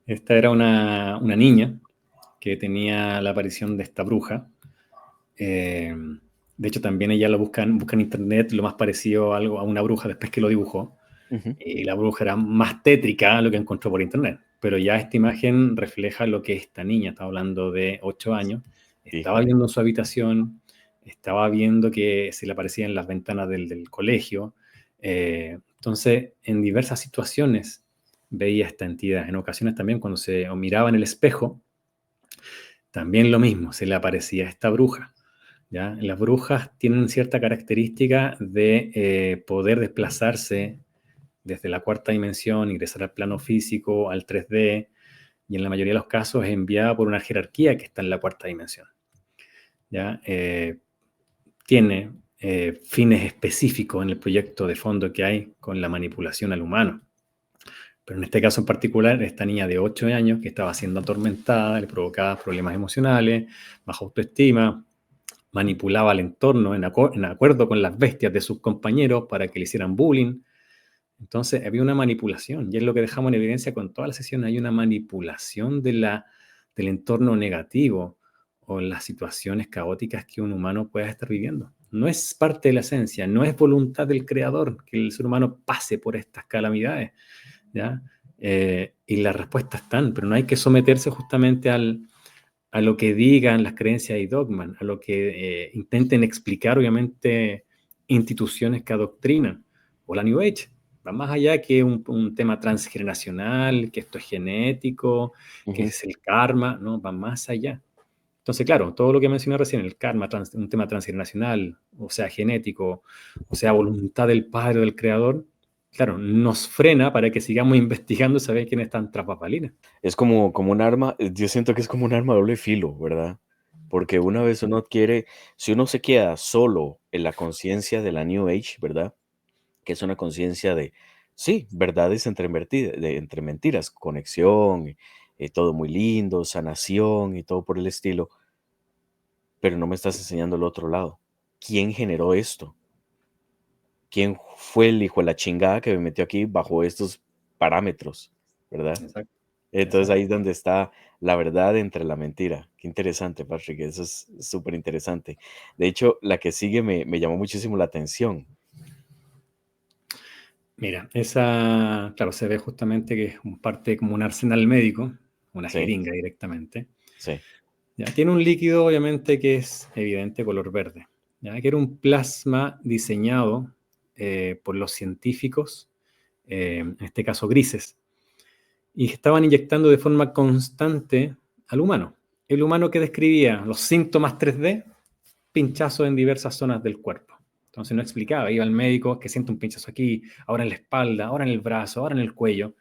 Esta era una niña que tenía la aparición de esta bruja. De hecho, también ella lo busca en internet lo más parecido a una bruja después que lo dibujó. Y la bruja era más tétrica a lo que encontró por internet. Pero ya esta imagen refleja lo que esta niña, está hablando de 8 años, estaba Híjole. viendo en su habitación, estaba viendo que se le aparecían las ventanas del colegio. Entonces, en diversas situaciones veía esta entidad. En ocasiones también cuando se miraba en el espejo, también lo mismo, se le aparecía esta bruja. ¿Ya? Las brujas tienen cierta característica de poder desplazarse desde la cuarta dimensión, ingresar al plano físico, al 3D, y en la mayoría de los casos es enviada por una jerarquía que está en la cuarta dimensión. ¿Ya? Tiene fines específicos en el proyecto de fondo que hay con la manipulación al humano. Pero en este caso en particular, esta niña de 8 años que estaba siendo atormentada, le provocaba problemas emocionales, baja autoestima, manipulaba al entorno en acuerdo con las bestias de sus compañeros para que le hicieran bullying. Entonces había una manipulación, y es lo que dejamos en evidencia con toda la sesión. Hay una manipulación del entorno negativo o las situaciones caóticas que un humano pueda estar viviendo. No es parte de la esencia, no es voluntad del creador que el ser humano pase por estas calamidades, ¿ya? Y las respuestas están, pero no hay que someterse justamente a lo que digan las creencias y dogmas, a lo que intenten explicar, obviamente, instituciones que adoctrinan, o la New Age. Va más allá que un tema transgeneracional, que esto es genético, que es el karma, ¿no? Va más allá. Entonces, claro, todo lo que mencioné recién, el karma, un tema transgeneracional, o sea, genético, o sea, voluntad del Padre o del Creador, claro, nos frena para que sigamos investigando y saber quién está tras bambalinas. Es como un arma, yo siento que es como un arma de doble filo, ¿verdad? Porque una vez uno quiere, si uno se queda solo en la conciencia de la New Age, ¿verdad? Que es una conciencia de, sí, verdades entre mentiras, conexión, todo muy lindo, sanación y todo por el estilo, pero no me estás enseñando el otro lado. ¿Quién generó esto? ¿Quién fue el hijo de la chingada que me metió aquí bajo estos parámetros, verdad? Exacto, Entonces ahí exacto. es donde está la verdad entre la mentira. Qué interesante, Patrick, eso es súper interesante. De hecho, la que sigue me llamó muchísimo la atención. Mira, esa, claro, se ve justamente que es parte como un arsenal médico, una Sí, jeringa directamente. sí, Ya, tiene un líquido, obviamente, que es evidente color verde, ya, que era un plasma diseñado por los científicos, en este caso grises, y estaban inyectando de forma constante al humano. El humano que describía los síntomas 3D, pinchazos en diversas zonas del cuerpo. Entonces no explicaba, iba al médico que siente un pinchazo aquí, ahora en la espalda, ahora en el brazo, ahora en el cuello,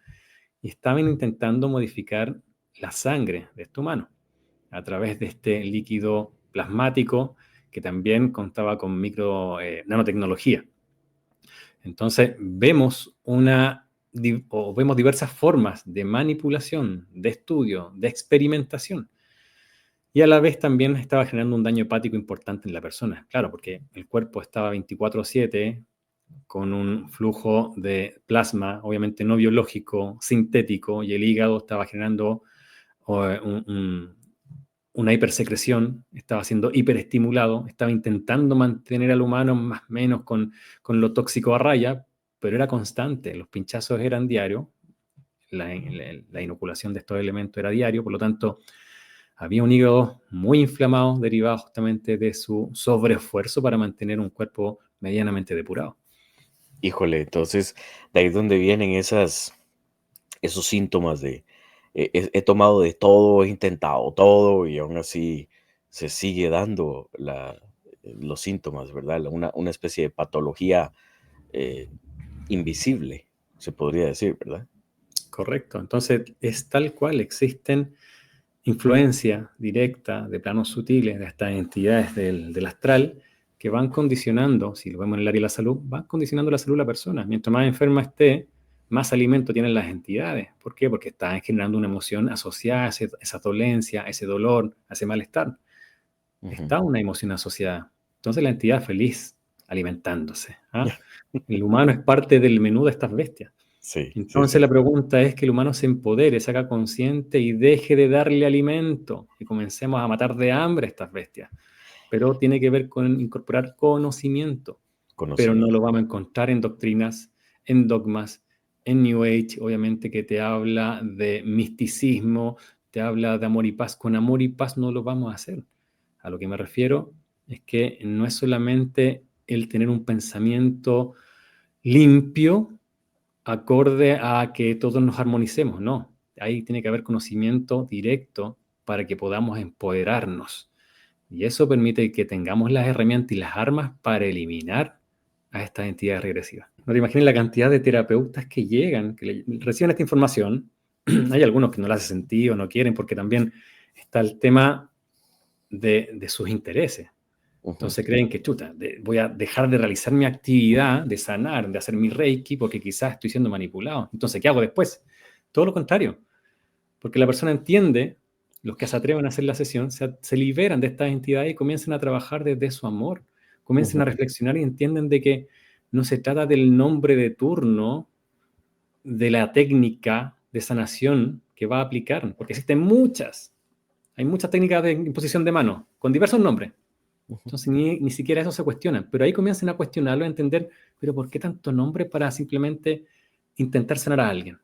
y estaban intentando modificar la sangre de este humano a través de este líquido plasmático que también contaba con nanotecnología. Entonces vemos diversas formas de manipulación, de estudio, de experimentación. Y a la vez también estaba generando un daño hepático importante en la persona. Claro, porque el cuerpo estaba 24/7 con un flujo de plasma, obviamente no biológico, sintético, y el hígado estaba generando una hipersecreción, estaba siendo hiperestimulado, estaba intentando mantener al humano más o menos con lo tóxico a raya, pero era constante, los pinchazos eran diarios, la inoculación de estos elementos era diario, por lo tanto, había un hígado muy inflamado derivado justamente de su sobreesfuerzo para mantener un cuerpo medianamente depurado. híjole, entonces de ahí es donde vienen esos síntomas de he tomado de todo, he intentado todo y aún así se sigue dando los síntomas, ¿verdad? Una especie de patología eh, invisible, se podría decir, ¿verdad? Correcto. Entonces, es tal cual, existen influencia directa de planos sutiles de estas entidades del astral que van condicionando, si lo vemos en el área de la salud, van condicionando la salud de la persona. Mientras más enferma esté, más alimento tienen las entidades. ¿Por qué? Porque están generando una emoción asociada a esa dolencia, a ese dolor, a ese malestar. Ujú. Está una emoción asociada. Entonces la entidad feliz alimentándose. ¿Ah? El humano es parte del menú de estas bestias. Sí, sí, Entonces sí. la pregunta es que el humano se empodere, se haga consciente y deje de darle alimento y comencemos a matar de hambre a estas bestias. Pero tiene que ver con incorporar conocimiento, pero no Conocimiento. lo vamos a encontrar en doctrinas, en dogmas, en New Age, obviamente que te habla de misticismo, te habla de amor y paz. Con amor y paz no lo vamos a hacer. A lo que me refiero es que no es solamente el tener un pensamiento limpio, acorde a que todos nos armonicemos, no. Ahí tiene que haber conocimiento directo para que podamos empoderarnos. Y eso permite que tengamos las herramientas y las armas para eliminar a estas entidades regresivas. No te imaginas la cantidad de terapeutas que llegan, reciben esta información. Hay algunos que no les hace sentido, no quieren, porque también está el tema de sus intereses. Ujú. Entonces creen que, chuta, voy a dejar de realizar mi actividad, de sanar, de hacer mi reiki, porque quizás estoy siendo manipulado. Entonces, ¿qué hago después? Todo lo contrario, porque la persona entiende, los que se atreven a hacer la sesión, se liberan de estas entidades y comienzan a trabajar desde su amor, comienzan Ujú. a reflexionar y entienden de que no se trata del nombre de turno, de la técnica de sanación que va a aplicar, porque existen muchas, hay muchas técnicas de imposición de mano, con diversos nombres. Ujú. Entonces ni siquiera eso se cuestiona, pero ahí comienzan a cuestionarlo, a entender, pero ¿por qué tanto nombre para simplemente intentar sanar a alguien?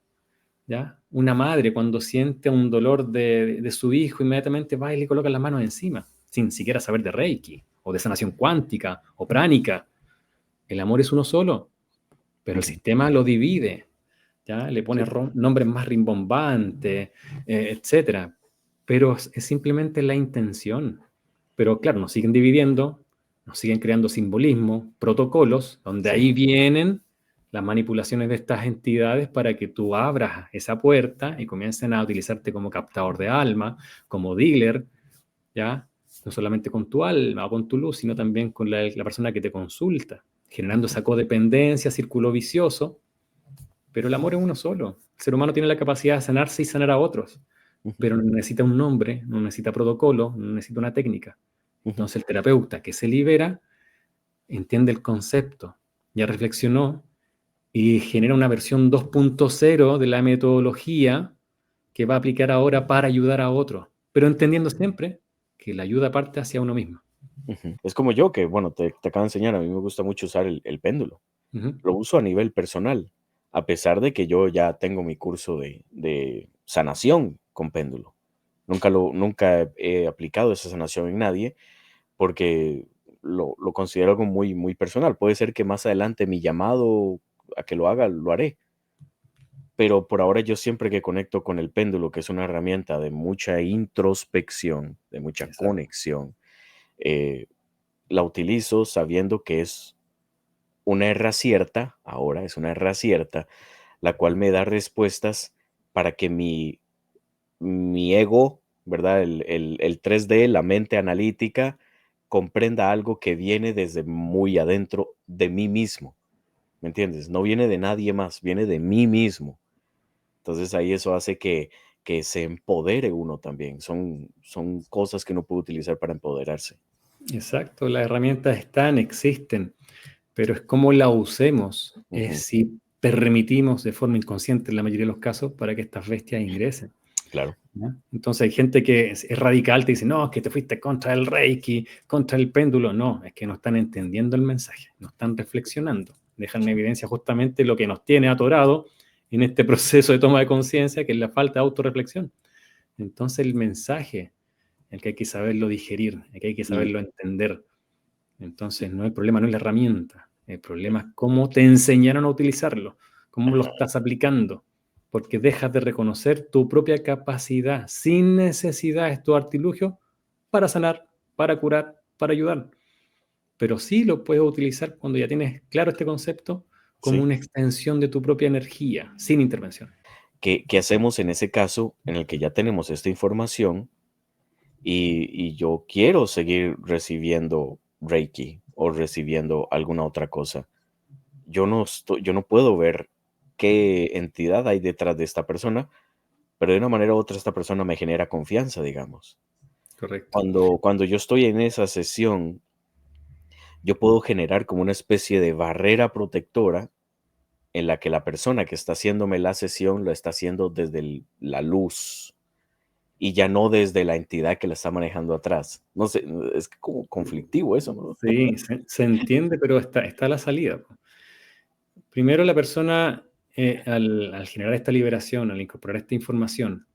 ¿Ya? Una madre cuando siente un dolor de su hijo, inmediatamente va y le coloca las manos encima, sin siquiera saber de Reiki, o de sanación cuántica, o pránica. El amor es uno solo, pero el Ujú. sistema lo divide, ¿ya? Le pone Sí. nombres más rimbombantes, etcétera. Pero es simplemente la intención. Pero claro, nos siguen dividiendo, nos siguen creando simbolismos, protocolos, donde Sí. ahí vienen las manipulaciones de estas entidades para que tú abras esa puerta y comiencen a utilizarte como captador de alma, como dealer, ¿ya? No solamente con tu alma o con tu luz, sino también con la persona que te consulta, generando esa codependencia, círculo vicioso, pero el amor es uno solo. El ser humano tiene la capacidad de sanarse y sanar a otros, Ujú, pero no necesita un nombre, no necesita protocolo, no necesita una técnica. ujú. Entonces el terapeuta que se libera entiende el concepto, ya reflexionó y genera una versión 2.0 de la metodología que va a aplicar ahora para ayudar a otros, pero entendiendo siempre que la ayuda parte hacia uno mismo. Ujú. Es como yo que, bueno, te acabo de enseñar, a mí me gusta mucho usar el péndulo. Ujú. Lo uso a nivel personal, a pesar de que yo ya tengo mi curso de sanación con péndulo. Nunca he aplicado esa sanación en nadie porque lo considero algo muy, muy personal. Puede ser que más adelante mi llamado a que lo haga, lo haré. Pero por ahora yo siempre que conecto con el péndulo, que es una herramienta de mucha introspección, de mucha Exacto. conexión, eh, la utilizo sabiendo que es una herracierta, ahora es una herracierta, la cual me da respuestas para que mi ego, ¿verdad? El 3D, la mente analítica, comprenda algo que viene desde muy adentro de mí mismo, ¿me entiendes? No viene de nadie más, viene de mí mismo. Entonces ahí eso hace que se empodere uno también. Son cosas que uno puede utilizar para empoderarse. Exacto, las herramientas están, existen, pero es cómo la usemos, es Ujú, si permitimos de forma inconsciente en la mayoría de los casos para que estas bestias ingresen. claro. ¿Ya? Entonces hay gente que es radical, te dice, no, es que te fuiste contra el Reiki, contra el péndulo. No, es que no están entendiendo el mensaje, no están reflexionando. Dejan en evidencia justamente lo que nos tiene atorado en este proceso de toma de conciencia, que es la falta de autorreflexión. Entonces el mensaje, el que hay que saberlo digerir, el que hay que Y saberlo entender. Entonces no, el problema no es la herramienta, el problema es cómo te enseñaron a utilizarlo, cómo lo estás aplicando, porque dejas de reconocer tu propia capacidad sin necesidad de estos artilugios para sanar, para curar, para ayudar. Pero sí lo puedes utilizar cuando ya tienes claro este concepto como sí. una extensión de tu propia energía, sin intervención. ¿Qué hacemos en ese caso en el que ya tenemos esta información y yo quiero seguir recibiendo Reiki o recibiendo alguna otra cosa? Yo no puedo ver qué entidad hay detrás de esta persona, pero de una manera u otra esta persona me genera confianza, digamos. Correcto. Cuando yo estoy en esa sesión, yo puedo generar como una especie de barrera protectora en la que la persona que está haciéndome la sesión lo está haciendo desde la luz y ya no desde la entidad que la está manejando atrás. No sé, es como conflictivo eso, ¿no? Sí, se entiende, pero está la salida. Primero, la persona, al generar esta liberación, al incorporar esta información,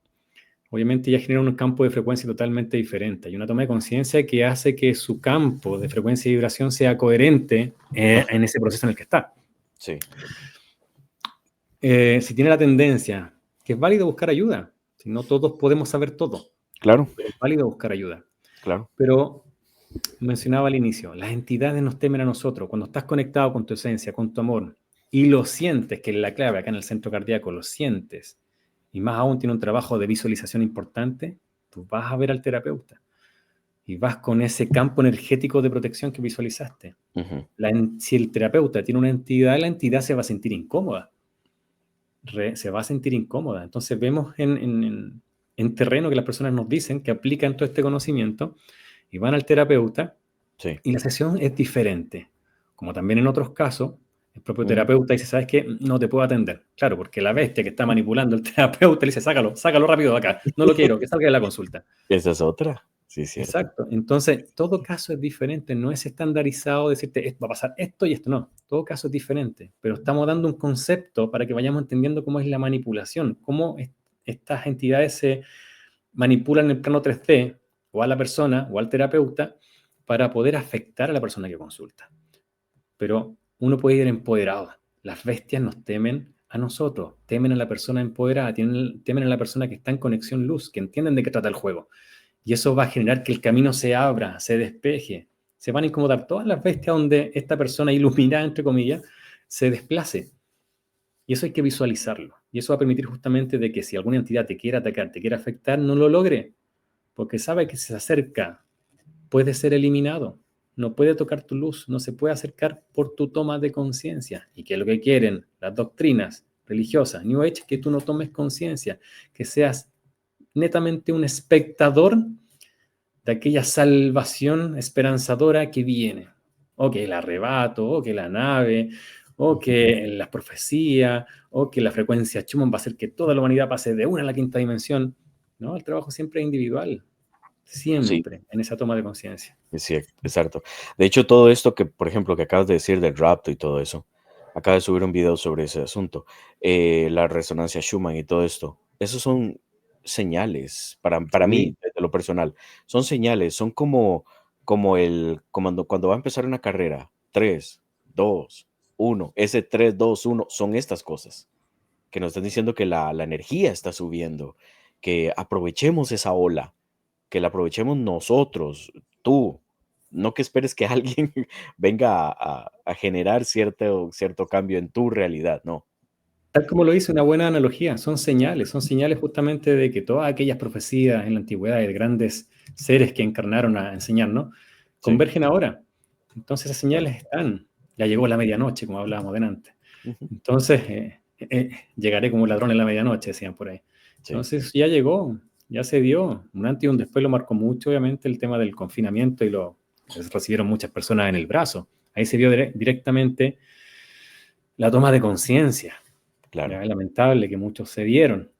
obviamente ya genera un campo de frecuencia totalmente diferente. Hay una toma de conciencia que hace que su campo de frecuencia y vibración sea coherente Ah, en ese proceso en el que está. sí, Si tiene la tendencia, que es válido buscar ayuda, si no todos podemos saber todo, claro, pero es válido buscar ayuda. claro. Pero mencionaba al inicio, las entidades nos temen a nosotros. Cuando estás conectado con tu esencia, con tu amor, y lo sientes, que es la clave acá en el centro cardíaco, lo sientes, y más aún tiene un trabajo de visualización importante, tú vas a ver al terapeuta y vas con ese campo energético de protección que visualizaste. Ujú, Si el terapeuta tiene una entidad, la entidad se va a sentir incómoda, se va a sentir incómoda. Entonces vemos en terreno que las personas nos dicen que aplican todo este conocimiento y van al terapeuta sí. y la sesión es diferente. Como también en otros casos, el propio Mm, terapeuta dice, ¿sabes qué? No te puedo atender. Claro, porque la bestia que está manipulando el terapeuta le dice, sácalo, sácalo rápido de acá. No lo quiero, que salga de la consulta. esa es otra. Sí, cierto. Exacto. Entonces, todo caso es diferente. No es estandarizado decirte, va a pasar esto y esto. No, todo caso es diferente. Pero estamos dando un concepto para que vayamos entendiendo cómo es la manipulación, cómo estas entidades se manipulan en el plano 3D o a la persona o al terapeuta para poder afectar a la persona que consulta. Pero uno puede ir empoderado. Las bestias nos temen a nosotros, temen a la persona empoderada, temen a la persona que está en conexión luz, que entienden de qué trata el juego. Y eso va a generar que el camino se abra, se despeje. Se van a incomodar todas las bestias donde esta persona iluminada, entre comillas, se desplace. Y eso hay que visualizarlo. Y eso va a permitir justamente de que si alguna entidad te quiere atacar, te quiere afectar, no lo logre, porque sabe que si se acerca, puede ser eliminado. No puede tocar tu luz, no se puede acercar por tu toma de conciencia. ¿Y qué es lo que quieren las doctrinas religiosas, New Age? Que tú no tomes conciencia, que seas netamente un espectador de aquella salvación esperanzadora que viene. O que el arrebato, o que la nave, o que las profecías, o que la frecuencia Schumann va a hacer que toda la humanidad pase de una a la quinta dimensión. No, el trabajo siempre es individual, Sí, siempre en esa toma de conciencia. es cierto, exacto. De hecho, todo esto que, por ejemplo, que acabas de decir del rapto y todo eso, acabo de subir un video sobre ese asunto, la resonancia Schumann y todo esto, esos son señales para Sí, mí, desde lo personal, son señales, son como cuando va a empezar una carrera, 3, 2, 1, ese 3, 2, 1, son estas cosas que nos están diciendo que la energía está subiendo, que aprovechemos esa ola, que la aprovechemos nosotros, tú, no que esperes que alguien venga a generar cierto cambio en tu realidad, no. tal como lo hice, una buena analogía, son señales justamente de que todas aquellas profecías en la antigüedad de grandes seres que encarnaron a enseñarnos, Sí, convergen ahora. Entonces esas señales están. Ya llegó la medianoche, como hablábamos delante. ujú, Entonces, llegaré como ladrón en la medianoche, decían por ahí. sí, Entonces ya llegó, ya se dio. Un antes y un después lo marcó mucho, obviamente, el tema del confinamiento y lo recibieron muchas personas en el brazo. Ahí se vio directamente la toma de conciencia. Ya claro, es lamentable que muchos se dieron,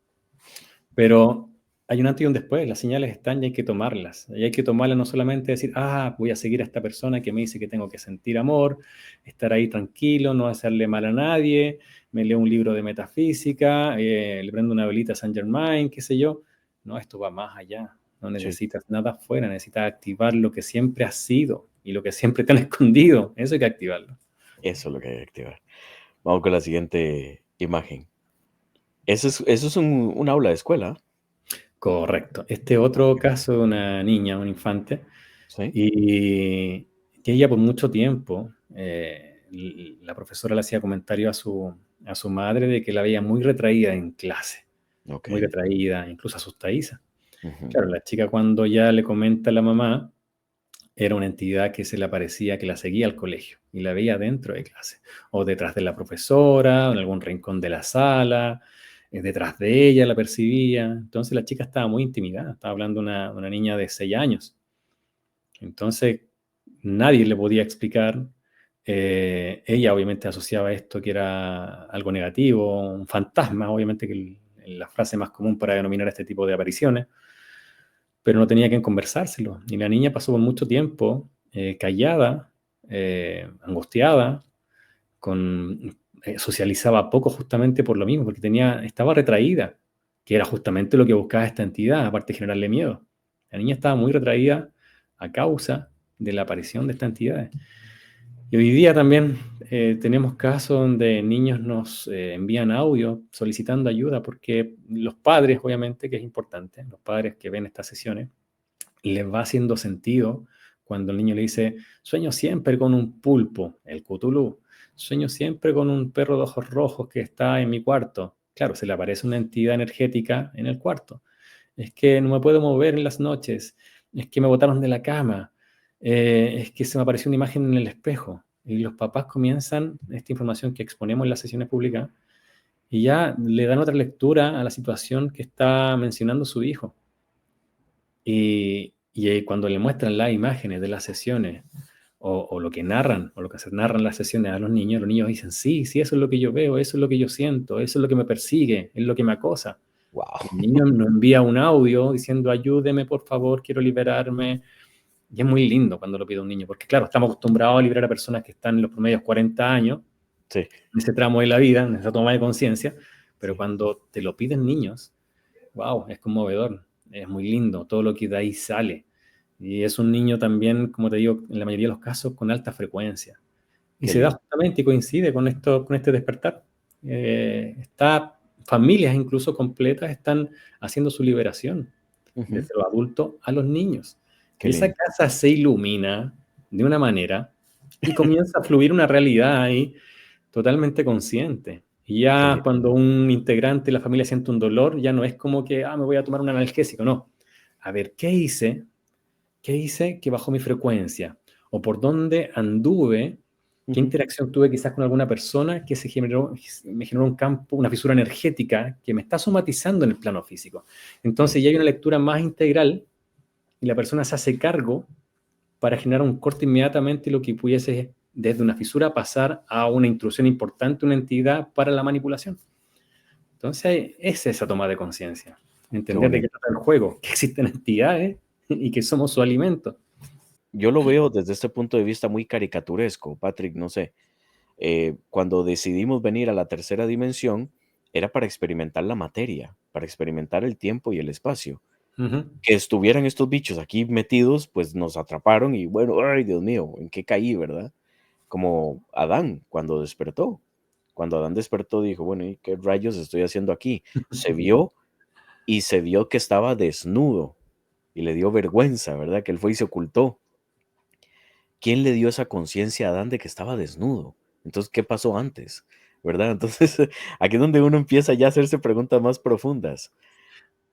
pero hay un antes y un después, las señales están y hay que tomarlas. Y hay que tomarlas no solamente decir, voy a seguir a esta persona que me dice que tengo que sentir amor, estar ahí tranquilo, no hacerle mal a nadie, me leo un libro de metafísica, le prendo una velita a Saint Germain, qué sé yo. No, esto va más allá. No sí, necesitas nada afuera, necesitas activar lo que siempre has sido y lo que siempre te han escondido. Eso hay que activarlo. eso es lo que hay que activar. Vamos con la siguiente imagen. Eso es un aula de escuela, Correcto. Este otro caso de una niña, un infante, ¿sí? y que ella por mucho tiempo, la profesora le hacía comentarios a su madre de que la veía muy retraída en clase, muy Okey, retraída, incluso asustadiza. ujú, Claro, la chica cuando ya le comenta a la mamá, era una entidad que se le aparecía, que la seguía al colegio y la veía dentro de clase, o detrás de la profesora, o en algún rincón de la sala, detrás de ella la percibía. Entonces la chica estaba muy intimidada, estaba hablando de una niña de 6 años. Entonces nadie le podía explicar. Ella obviamente asociaba esto que era algo negativo, un fantasma, obviamente que la frase más común para denominar este tipo de apariciones, pero no tenía quien conversárselo. Y la niña pasó por mucho tiempo callada, angustiada, socializaba poco justamente por lo mismo, porque estaba retraída, que era justamente lo que buscaba esta entidad, aparte de generarle miedo. La niña estaba muy retraída a causa de la aparición de esta entidad. Y hoy día también tenemos casos donde niños nos envían audio solicitando ayuda, porque los padres, obviamente, que es importante, los padres que ven estas sesiones, les va haciendo sentido cuando el niño le dice, sueño siempre con un pulpo, el Cthulhu, sueño siempre con un perro de ojos rojos que está en mi cuarto. Claro, se le aparece una entidad energética en el cuarto. Es que no me puedo mover en las noches, es que me botaron de la cama, es que se me apareció una imagen en el espejo. Y los papás comienzan esta información que exponemos en las sesiones públicas y ya le dan otra lectura a la situación que está mencionando su hijo. Y cuando le muestran las imágenes de las sesiones o lo que narran o lo que se narran las sesiones a los niños dicen, sí, sí, eso es lo que yo veo, eso es lo que yo siento, eso es lo que me persigue, es lo que me acosa. guau, Y el niño nos envía un audio diciendo, ayúdeme, por favor, quiero liberarme. Y es muy lindo cuando lo pide un niño, porque claro, estamos acostumbrados a liberar a personas que están en los promedios 40 años, sí, en ese tramo de la vida, en esa toma de conciencia, pero sí, cuando te lo piden niños, wow, es conmovedor, es muy lindo, todo lo que de ahí sale. Y es un niño también, como te digo, en la mayoría de los casos, con alta frecuencia. Y qué se da lindo, justamente y coincide con este despertar. Familias incluso completas están haciendo su liberación, ujú, desde los adultos a los niños. qué Y esa lindo, casa se ilumina de una manera y comienza a fluir una realidad ahí totalmente consciente. Y ya Sí, cuando un integrante de la familia siente un dolor, ya no es como que, me voy a tomar un analgésico, no. A ver, ¿qué hice? ¿Qué hice que bajó mi frecuencia? ¿O por dónde anduve? ¿Qué ujú, interacción tuve quizás con alguna persona que me generó un campo, una fisura energética que me está somatizando en el plano físico? Entonces sí, ya hay una lectura más integral y la persona se hace cargo para generar un corte inmediatamente lo que pudiese desde una fisura pasar a una intrusión importante, una entidad para la manipulación. Entonces es esa toma de conciencia, qué entender de qué bonito. trata el juego, que existen entidades y que somos su alimento. Yo lo veo desde este punto de vista muy caricaturesco, Patrick, no sé. Cuando decidimos venir a la tercera dimensión, era para experimentar la materia, para experimentar el tiempo y el espacio. Ujú. Que estuvieran estos bichos aquí metidos, pues nos atraparon y bueno, ay, Dios mío, ¿en qué caí, verdad? Como Adán cuando despertó. Cuando Adán despertó dijo, bueno, ¿y qué rayos estoy haciendo aquí? Se vio y se vio que estaba desnudo y le dio vergüenza, ¿verdad? Que él fue y se ocultó. ¿Quién le dio esa conciencia a Adán de que estaba desnudo? Entonces, ¿qué pasó antes? ¿Verdad? Entonces, aquí es donde uno empieza ya a hacerse preguntas más profundas.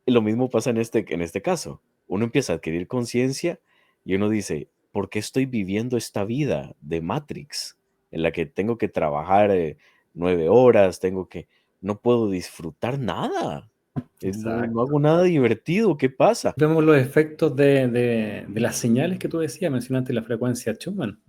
Y lo mismo pasa en este caso. Uno empieza a adquirir conciencia y uno dice, ¿por qué estoy viviendo esta vida de Matrix en la que tengo que trabajar 9 horas, no puedo disfrutar nada? No Exacto. hago nada divertido, ¿qué pasa? Vemos los efectos de las señales que tú decías, mencionaste la frecuencia Schumann,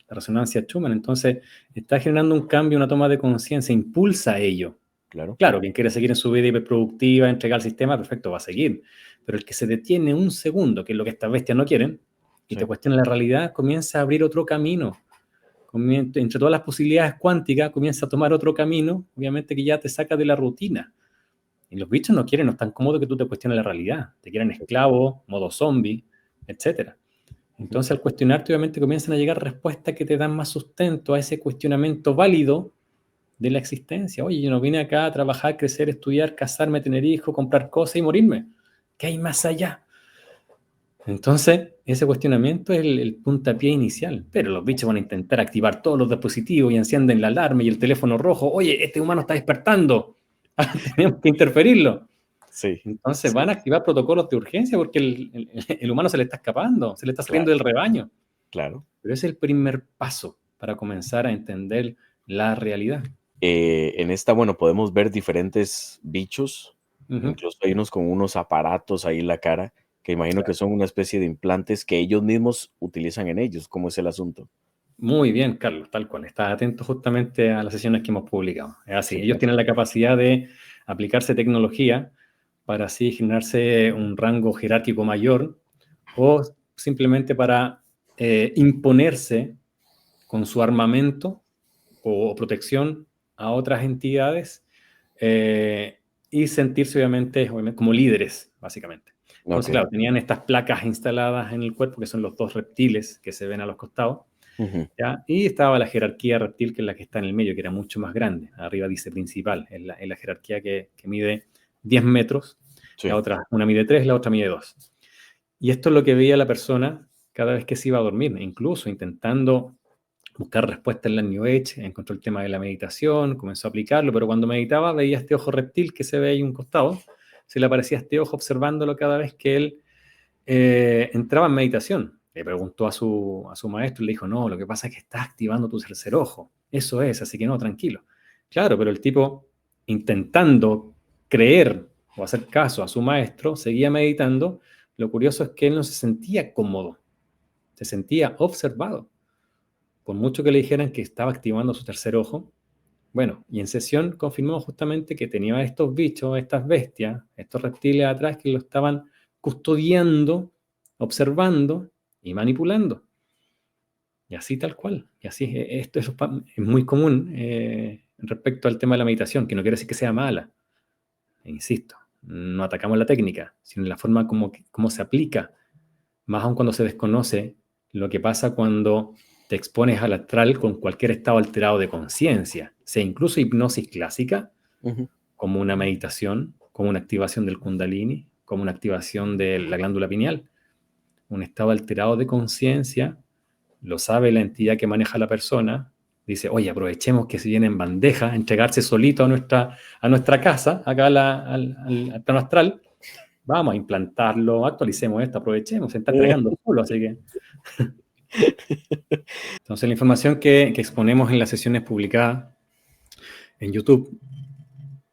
la resonancia Schumann. Entonces, está generando un cambio, una toma de conciencia, impulsa ello. Claro, Claro, quien quiere seguir en su vida hiperproductiva, entregar al sistema, perfecto, va a seguir. Pero el que se detiene un segundo, que es lo que estas bestias no quieren, y te sí, cuestiona la realidad, comienza a abrir otro camino. Entre todas las posibilidades cuánticas, comienza a tomar otro camino, obviamente que ya te saca de la rutina. Y los bichos no quieren, no están cómodos que tú te cuestiones la realidad. Te quieren sí, esclavo, modo zombie, etcétera. ujú, Entonces, al cuestionarte, obviamente comienzan a llegar respuestas que te dan más sustento a ese cuestionamiento válido de la existencia. Oye, yo no vine acá a trabajar, crecer, estudiar, casarme, tener hijos, comprar cosas y morirme. ¿Qué hay más allá? Entonces, ese cuestionamiento es el puntapié inicial. Pero los bichos van a intentar activar todos los dispositivos y encienden la alarma y el teléfono rojo. Oye, este humano está despertando. Tenemos que interferirlo. sí, Entonces sí, van a activar protocolos de urgencia porque el humano se le está escapando, se le está saliendo claro, del rebaño. claro. Pero es el primer paso para comenzar a entender la realidad. En esta, bueno, podemos ver diferentes bichos, Ujú. incluso hay unos con unos aparatos ahí en la cara, que imagino que Claro. son una especie de implantes que ellos mismos utilizan en ellos. ¿Cómo es el asunto? Muy bien, Carlos, tal cual. Estás atento justamente a las sesiones que hemos publicado. Es así, ellos Súper. tienen la capacidad de aplicarse tecnología para así generarse un rango jerárquico mayor o simplemente para imponerse con su armamento o protección a otras entidades eh, y sentirse obviamente como líderes, básicamente. Entonces, Ok. claro, tenían estas placas instaladas en el cuerpo, que son los dos reptiles que se ven a los costados, Ujú. ¿ya? Y estaba la jerarquía reptil, que es la que está en el medio, que era mucho más grande. Arriba dice principal, en la jerarquía que mide 10 metros, la Sí. otra, una mide 3, la otra mide 2. Y esto es lo que veía la persona cada vez que se iba a dormir, incluso intentando buscar respuestas en la New Age, encontró el tema de la meditación, comenzó a aplicarlo, pero cuando meditaba veía este ojo reptil que se ve ahí a un costado, se le aparecía este ojo observándolo cada vez que él entraba en meditación. Le preguntó a su maestro y le dijo, no, lo que pasa es que estás activando tu tercer ojo, eso es, así que no, tranquilo. Claro, pero el tipo intentando creer o hacer caso a su maestro, seguía meditando, lo curioso es que él no se sentía cómodo, se sentía observado por mucho que le dijeran que estaba activando su tercer ojo, bueno, y en sesión confirmó justamente que tenía estos bichos, estas bestias, estos reptiles atrás que lo estaban custodiando, observando y manipulando. Y así tal cual. Y así, esto es muy común respecto al tema de la meditación, que no quiere decir que sea mala. E insisto, no atacamos la técnica, sino la forma como se aplica, más aún cuando se desconoce lo que pasa cuando te expones al astral con cualquier estado alterado de conciencia, sea incluso hipnosis clásica, Ujú. como una meditación, como una activación del kundalini, como una activación de la glándula pineal. Un estado alterado de conciencia, lo sabe la entidad que maneja la persona, dice, oye, aprovechemos que se viene en bandeja, entregarse solito a nuestra casa, acá al plano astral, vamos a implantarlo, actualicemos esto, aprovechemos, se está entregando solo, así que... Entonces la información que exponemos en las sesiones publicadas en YouTube,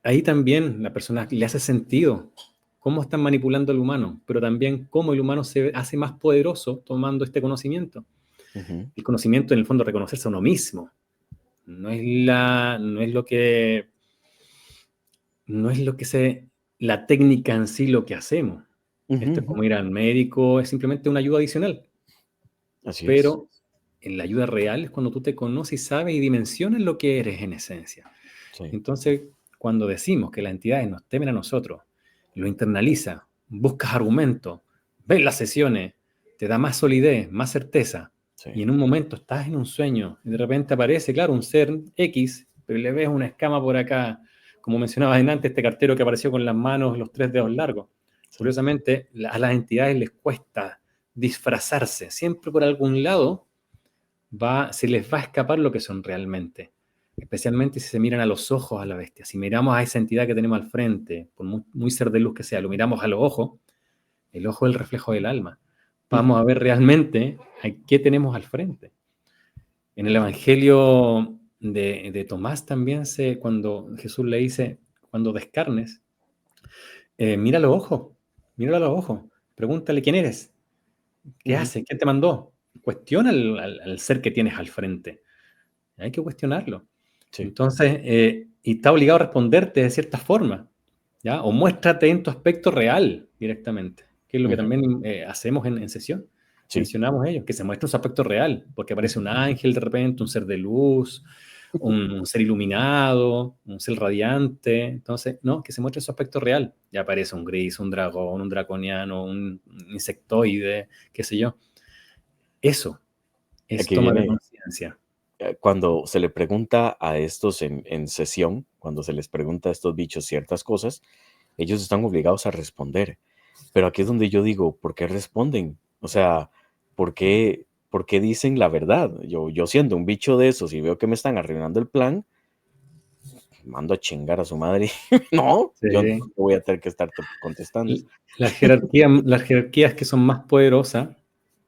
ahí también la persona le hace sentido cómo están manipulando al humano, pero también cómo el humano se hace más poderoso tomando este conocimiento. Ujú, El conocimiento, en el fondo, reconocerse a uno mismo. No es la técnica en sí lo que hacemos. ujú, Esto es ujú. como ir al médico, es simplemente una ayuda adicional. Así es. Pero en la ayuda real es cuando tú te conoces y sabes y dimensionas lo que eres en esencia. Sí, Entonces, cuando decimos que las entidades nos temen a nosotros, lo internaliza, buscas argumentos, ves las sesiones, te da más solidez, más certeza, y sí. en un momento estás en un sueño y de repente aparece, claro, un ser X, pero le ves una escama por acá, como mencionabas antes, este cartero que apareció con las manos, los 3 dedos largos. Sí. Curiosamente, a las entidades les cuesta disfrazarse, siempre por algún lado se les va a escapar lo que son realmente. Especialmente si se miran a los ojos a la bestia. Si miramos a esa entidad que tenemos al frente, por muy ser de luz que sea, lo miramos a los ojos, el ojo es el reflejo del alma. Vamos a ver realmente a qué tenemos al frente. En el Evangelio de Tomás también cuando Jesús le dice, cuando descarnes, mira los ojos, mira a los ojos, pregúntale quién eres, qué Ujú, haces, quién te mandó. Cuestiona al ser que tienes al frente. Hay que cuestionarlo. sí. Entonces, y está obligado a responderte de cierta forma, ¿ya? O muéstrate en tu aspecto real directamente, que es lo que Ujú, también hacemos en sesión. sí. Mencionamos ellos, que se muestre su aspecto real, porque aparece Ujú. un ángel de repente, un ser de luz, un ser iluminado, un ser radiante. Entonces, no, que se muestre su aspecto real. Ya aparece un gris, un dragón, un draconiano, un insectoide, qué sé yo. Eso es Aquí toma de viene, conciencia. cuando se le pregunta a estos en sesión, cuando se les pregunta a estos bichos ciertas cosas, ellos están obligados a responder. Pero aquí es donde yo digo, ¿por qué responden? O sea, ¿por qué dicen la verdad? Yo siendo un bicho de esos y veo que me están arruinando el plan, mando a chingar a su madre. No, yo no Sí. voy a tener que estarte contestando. Las jerarquías que son más poderosas,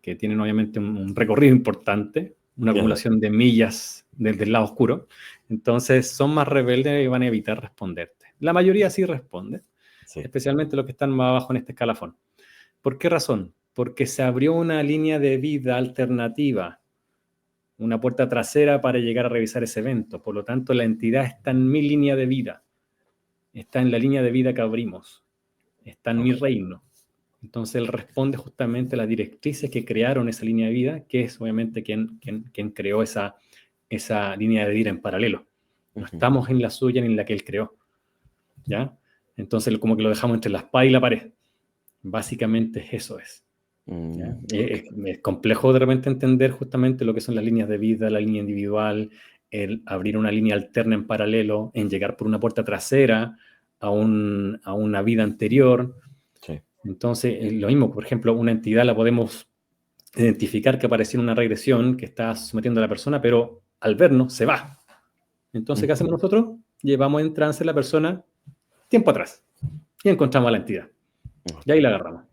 que tienen obviamente un recorrido importante, una Ajá, acumulación de millas desde el lado oscuro, entonces son más rebeldes y van a evitar responderte. La mayoría sí responde, sí, especialmente los que están más abajo en este escalafón. ¿Por qué razón? Porque se abrió una línea de vida alternativa, una puerta trasera para llegar a revisar ese evento. Por lo tanto, la entidad está en mi línea de vida, está en la línea de vida que abrimos, está en mi ok. reino. Entonces él responde justamente a las directrices que crearon esa línea de vida, que es obviamente quien creó esa línea de vida en paralelo. No Ujú, estamos en la suya ni en la que él creó, ¿ya? Entonces como que lo dejamos entre la espada y la pared. Básicamente eso es. ¿Ya? ok. Es complejo de repente entender justamente lo que son las líneas de vida, la línea individual, el abrir una línea alterna en paralelo, en llegar por una puerta trasera a una vida anterior. Sí. Entonces, lo mismo, por ejemplo, una entidad la podemos identificar que apareció en una regresión que está sometiendo a la persona, pero al vernos se va. Entonces, ¿qué Ujú, hacemos nosotros? Llevamos en trance a la persona tiempo atrás y encontramos a la entidad. Y ok, ahí la agarramos.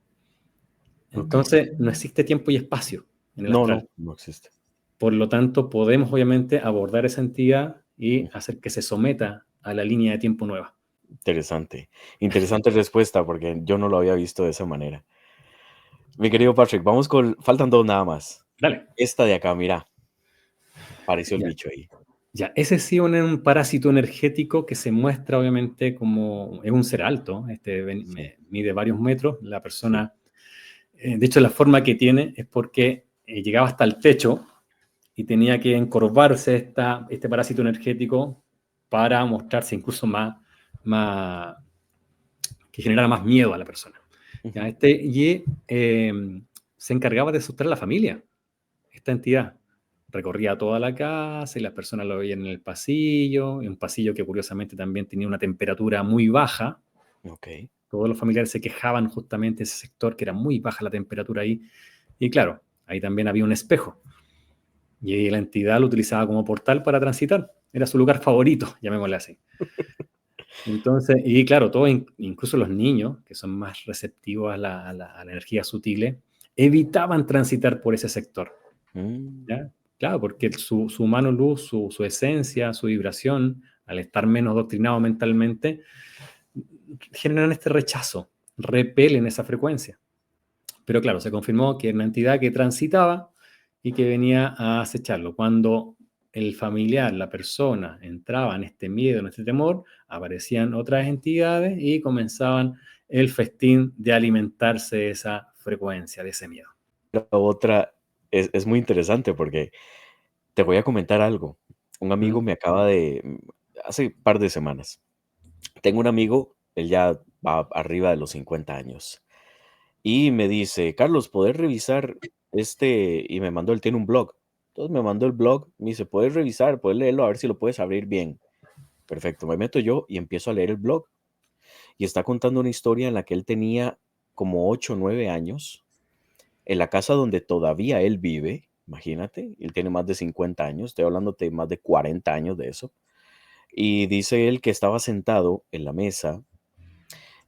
ok. Entonces, no existe tiempo y espacio en el No, no, astral. no existe. Por lo tanto, podemos obviamente abordar esa entidad y Mm, hacer que se someta a la línea de tiempo nueva. interesante. Interesante respuesta porque yo no lo había visto de esa manera. Mi querido Patrick, vamos con faltan 2 nada más. Dale. Esta de acá, mira, apareció el Ya. bicho ahí. Ya, ese sí es un parásito energético que se muestra obviamente como es un ser alto, Sí, mide varios metros, la sí, persona, de hecho la forma que tiene es porque llegaba hasta el techo y tenía que encorvarse este parásito energético para mostrarse incluso más, que generara más miedo a la persona. ¿Ya? ujú, Se encargaba de asustar a la familia, esta entidad. Recorría toda la casa y las personas lo veían en el pasillo, en un pasillo que curiosamente también tenía una temperatura muy baja. okey, Todos los familiares se quejaban justamente de ese sector, que era muy baja la temperatura ahí. Y claro, ahí también había un espejo. Y la entidad lo utilizaba como portal para transitar. Era su lugar favorito, llamémosle así. Entonces, y claro, todos, incluso los niños, que son más receptivos a la energía sutil, evitaban transitar por ese sector. Mm, ¿Ya? Claro, porque su mano luz, su esencia, su vibración, al estar menos doctrinado mentalmente, generan este rechazo, repelen esa frecuencia. Pero claro, se confirmó que era una entidad que transitaba y que venía a acecharlo. Cuando el familiar, la persona, entraba en este miedo, en este temor, aparecían otras entidades y comenzaban el festín de alimentarse de esa frecuencia, de ese miedo. la otra es muy interesante porque te voy a comentar algo. Un amigo ¿Mm? me acaba hace un par de semanas. Tengo un amigo, él ya va arriba de los 50 años, y me dice: "Carlos, ¿puedes revisar este?", y me mandó, él tiene un blog. Entonces me mandó el blog, me dice: "¿Puedes revisar? ¿Puedes leerlo? A ver si lo puedes abrir bien". Perfecto, me meto yo y empiezo a leer el blog, y está contando una historia en la que él tenía como 8 o 9 años, en la casa donde todavía él vive, imagínate, él tiene más de 50 años, estoy hablando de más de 40 años de eso, y dice él que estaba sentado en la mesa,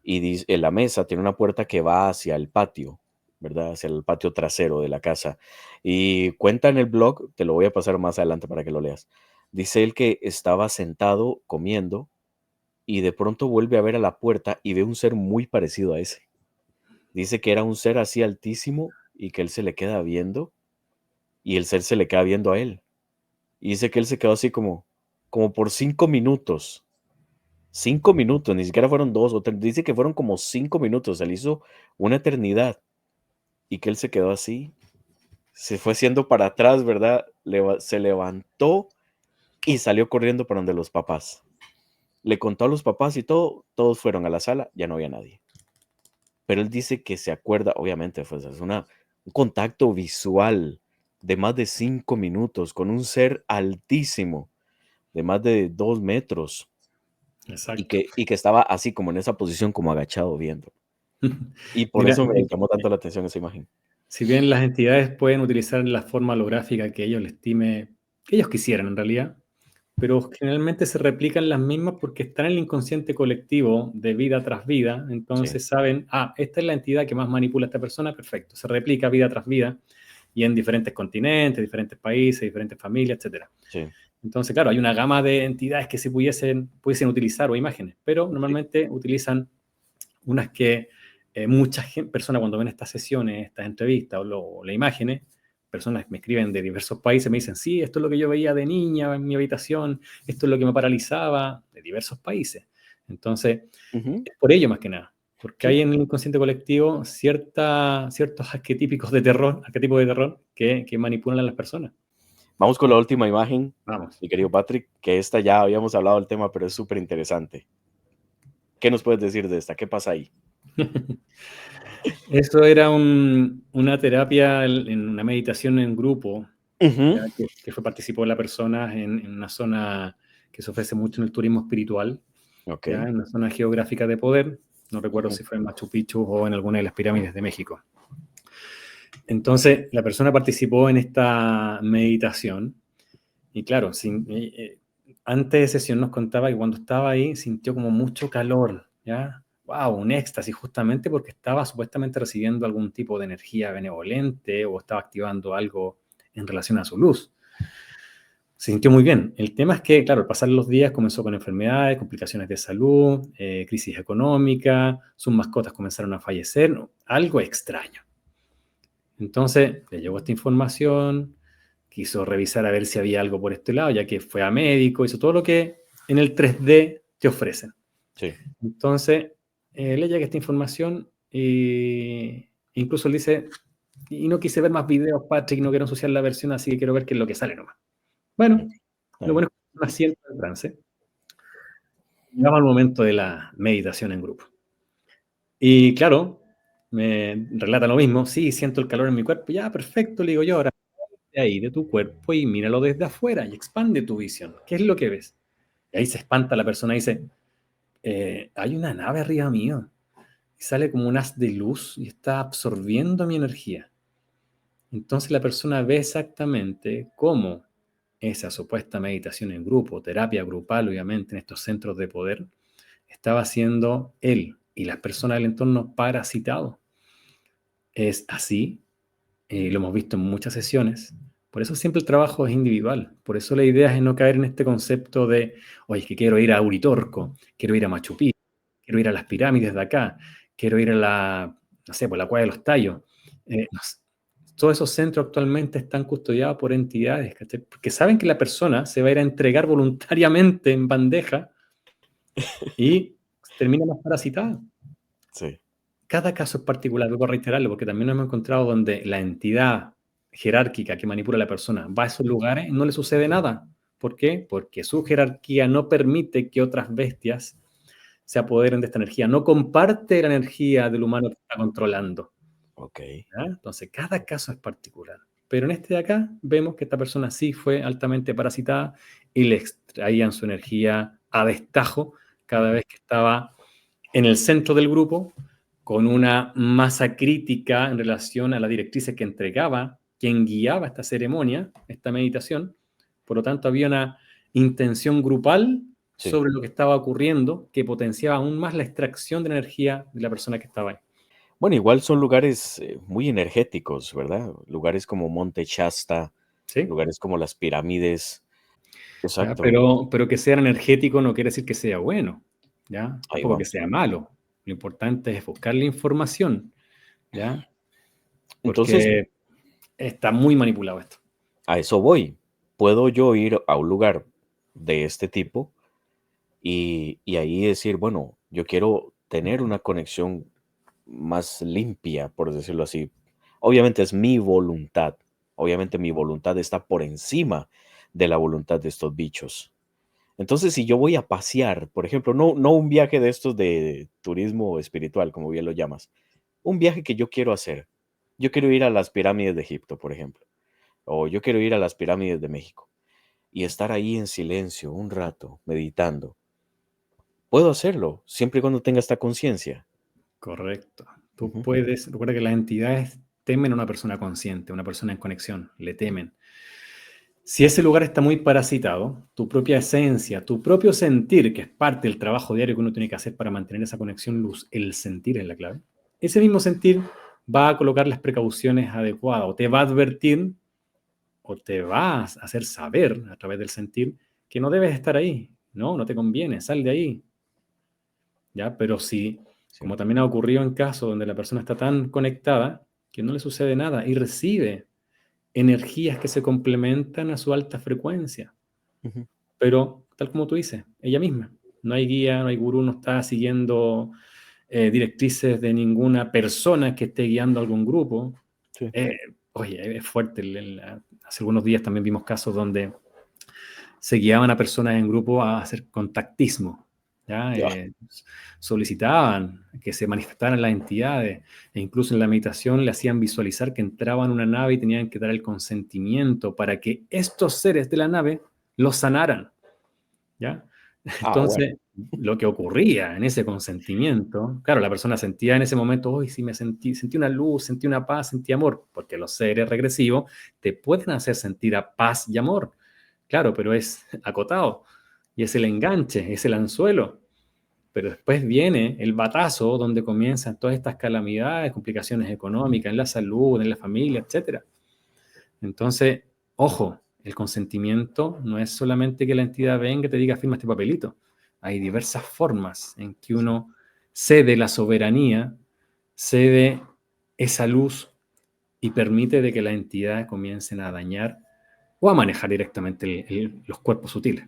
y dice, en la mesa tiene una puerta que va hacia el patio, ¿verdad? Hacia el patio trasero de la casa. Y cuenta en el blog, te lo voy a pasar más adelante para que lo leas. Dice él que estaba sentado comiendo y de pronto vuelve a ver a la puerta y ve un ser muy parecido a ese. Dice que era un ser así altísimo y que él se le queda viendo y el ser se le queda viendo a él. Y dice que él se quedó así como por 5 minutos. 5 minutos, ni siquiera fueron 2 o 3, dice que fueron como 5 minutos, se le hizo una eternidad y que él se quedó así, se fue haciendo para atrás, ¿verdad? Se levantó y salió corriendo para donde los papás. Le contó a los papás y todo, todos fueron a la sala, ya no había nadie. Pero él dice que se acuerda, obviamente, pues es un contacto visual de más de 5 minutos con un ser altísimo, de más de 2 metros, Exacto. y que estaba así como en esa posición, como agachado viendo. Y por Mira, eso me llamó tanto la atención esa imagen. si bien las entidades pueden utilizar la forma holográfica que ellos le estime, que ellos quisieran en realidad, pero generalmente se replican las mismas porque están en el inconsciente colectivo de vida tras vida, Sí, entonces saben, esta es la entidad que más manipula a esta persona, perfecto, se replica vida tras vida y en diferentes continentes, diferentes países, diferentes familias, etcétera. sí, Entonces, claro, hay una gama de entidades que se pudiesen utilizar o imágenes, pero sí. normalmente utilizan unas que muchas personas cuando ven estas sesiones, estas entrevistas o las imágenes, personas que me escriben de diversos países me dicen, sí, esto es lo que yo veía de niña en mi habitación, esto es lo que me paralizaba, de diversos países. Entonces, Ujú, es por ello más que nada, porque hay sí. en el inconsciente colectivo ciertos arquetipos de terror que manipulan a las personas. Vamos con la última imagen, Vamos. mi querido Patrick, que esta ya habíamos hablado del tema, pero es súper interesante. ¿Qué nos puedes decir de esta? ¿Qué pasa ahí? Eso era una terapia en una meditación en grupo, Ujú, ya participó la persona en una zona que se ofrece mucho en el turismo espiritual, ya okey, en una zona geográfica de poder. No recuerdo ujú, si fue en Machu Picchu o en alguna de las pirámides de México. Entonces, la persona participó en esta meditación y claro, antes de sesión nos contaba que cuando estaba ahí sintió como mucho calor, ¿ya? Wow, un éxtasis justamente porque estaba supuestamente recibiendo algún tipo de energía benevolente o estaba activando algo en relación a su luz. Se sintió muy bien. El tema es que, claro, al pasar los días comenzó con enfermedades, complicaciones de salud, crisis económica, sus mascotas comenzaron a fallecer, ¿no? Algo extraño. Entonces, le llegó esta información, quiso revisar a ver si había algo por este lado, ya que fue a médico, hizo todo lo que en el 3D te ofrecen. sí, Entonces, le llega esta información e incluso él dice, y no quise ver más videos, Patrick, no quiero ensuciar la versión, así que quiero ver qué es lo que sale nomás. Bueno, okey, está lo bien. bueno es que me siento en trance. Llegamos al momento de la meditación en grupo. Y claro, me relata lo mismo. Sí, siento el calor en mi cuerpo. Ya, perfecto, le digo yo. Ahora, de ahí, de tu cuerpo y míralo desde afuera y expande tu visión. ¿Qué es lo que ves? Y ahí se espanta la persona y dice, hay una nave arriba mío. Y sale como un haz de luz y está absorbiendo mi energía. Entonces la persona ve exactamente cómo esa supuesta meditación en grupo, terapia grupal, obviamente, en estos centros de poder, estaba siendo él y las personas del entorno parasitados. Es así, lo hemos visto en muchas sesiones. Por eso siempre el trabajo es individual. Por eso la idea es no caer en este concepto de, oye, es que quiero ir a Uritorco, quiero ir a Machu Picchu, quiero ir a las pirámides de acá, quiero ir a la, no sé, por la Cueva de los Tallos. No sé. Todos esos centros actualmente están custodiados por entidades, ¿cachai? Porque saben que la persona se va a ir a entregar voluntariamente en bandeja y termina más parasitada. Sí. Cada caso es particular, debo reiterarlo, porque también nos hemos encontrado donde la entidad jerárquica que manipula a la persona va a esos lugares y no le sucede nada. ¿Por qué? Porque su jerarquía no permite que otras bestias se apoderen de esta energía, no comparte la energía del humano que está controlando. Ok. ¿Ya? Entonces, cada caso es particular. Pero en este de acá vemos que esta persona sí fue altamente parasitada y le extraían su energía a destajo cada vez que estaba en el centro del grupo, con una masa crítica en relación a las directrices que entregaba quien guiaba esta ceremonia, esta meditación. Por lo tanto, había una intención grupal Sí. sobre lo que estaba ocurriendo que potenciaba aún más la extracción de energía de la persona que estaba ahí. Bueno, igual son lugares muy energéticos, ¿verdad? Lugares como Monte Shasta, ¿Sí? lugares como las pirámides. ¿Ya? Exacto. Pero que sea energético no quiere decir que sea bueno, ¿ya? Ahí Tampoco que vamos. sea malo. Lo importante es buscar la información, ¿ya? Entonces, Porque está muy manipulado esto. a eso voy. ¿Puedo yo ir a un lugar de este tipo y ahí decir, bueno, yo quiero tener una conexión más limpia, por decirlo así? Obviamente es mi voluntad. Obviamente mi voluntad está por encima de la voluntad de estos bichos. Entonces, si yo voy a pasear, por ejemplo, no un viaje de estos de turismo espiritual, como bien lo llamas, un viaje que yo quiero hacer. Yo quiero ir a las pirámides de Egipto, por ejemplo, o yo quiero ir a las pirámides de México y estar ahí en silencio un rato, meditando. Puedo hacerlo, siempre y cuando tenga esta conciencia. Correcto. Tú Ujú. puedes, recuerda que las entidades temen a una persona consciente, una persona en conexión, le temen. Si ese lugar está muy parasitado, tu propia esencia, tu propio sentir, que es parte del trabajo diario que uno tiene que hacer para mantener esa conexión luz, el sentir es la clave. Ese mismo sentir va a colocar las precauciones adecuadas o te va a advertir o te va a hacer saber a través del sentir que no debes estar ahí. No, no te conviene, sal de ahí. ¿Ya? Pero si, Sí. como también ha ocurrido en casos donde la persona está tan conectada que no le sucede nada y recibe energías que se complementan a su alta frecuencia. Ujú. Pero, tal como tú dices, ella misma. No hay guía, no hay gurú, no está siguiendo directrices de ninguna persona que esté guiando a algún grupo. Sí. Eh, Oye, es fuerte. Hace algunos días también vimos casos donde se guiaban a personas en grupo a hacer contactismo, ¿ya? Ya. Solicitaban que se manifestaran las entidades e incluso en la meditación le hacían visualizar que entraban en una nave y tenían que dar el consentimiento para que estos seres de la nave los sanaran, ¿ya? Ah, bueno. Entonces, lo que ocurría en ese consentimiento, claro, la persona sentía en ese momento, hoy sí me sentí una luz, sentí una paz, sentí amor, porque los seres regresivos te pueden hacer sentir a paz y amor. Claro, pero es acotado y es el enganche, es el anzuelo. Pero después viene el batazo donde comienzan todas estas calamidades, complicaciones económicas en la salud, en la familia, etcétera. Entonces, ojo, el consentimiento no es solamente que la entidad venga y te diga firma este papelito. Hay diversas formas en que uno cede la soberanía, cede esa luz y permite de que la entidad comiencen a dañar o a manejar directamente los cuerpos sutiles.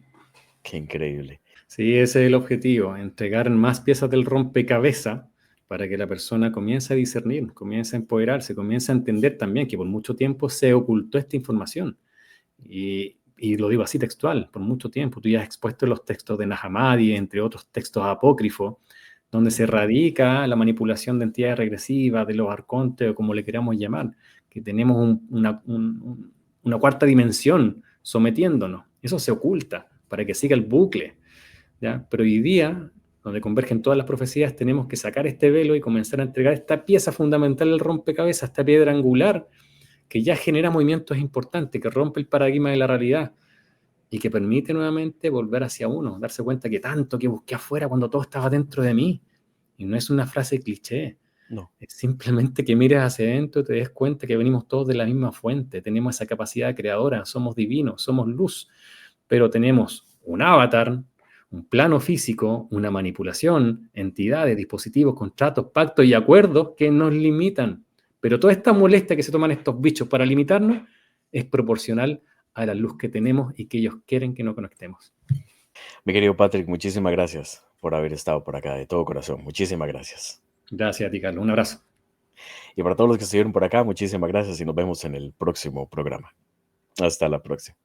Qué increíble. Sí, ese es el objetivo, entregar más piezas del rompecabezas para que la persona comience a discernir, comience a empoderarse, comience a entender también que por mucho tiempo se ocultó esta información. Y lo digo así textual, por mucho tiempo. Tú ya has expuesto los textos de Nag Hammadi, entre otros textos apócrifos, donde se radica la manipulación de entidades regresivas, de los arcontes o como le queramos llamar, que tenemos una cuarta dimensión sometiéndonos. Eso se oculta para que siga el bucle, ¿ya? Pero hoy día, donde convergen todas las profecías, tenemos que sacar este velo y comenzar a entregar esta pieza fundamental del rompecabezas, esta piedra angular que ya genera movimientos importantes, que rompe el paradigma de la realidad y que permite nuevamente volver hacia uno, darse cuenta que tanto que busqué afuera cuando todo estaba dentro de mí. Y no es una frase cliché, No. es simplemente que mires hacia adentro y te des cuenta que venimos todos de la misma fuente, tenemos esa capacidad creadora, somos divinos, somos luz, pero tenemos un avatar, un plano físico, una manipulación, entidades, dispositivos, contratos, pactos y acuerdos que nos limitan. Pero toda esta molestia que se toman estos bichos para limitarnos es proporcional a la luz que tenemos y que ellos quieren que no conectemos. Mi querido Patrick, muchísimas gracias por haber estado por acá, de todo corazón. Muchísimas gracias. Gracias a ti, Carlos. Un abrazo. Y para todos los que estuvieron por acá, muchísimas gracias y nos vemos en el próximo programa. Hasta la próxima.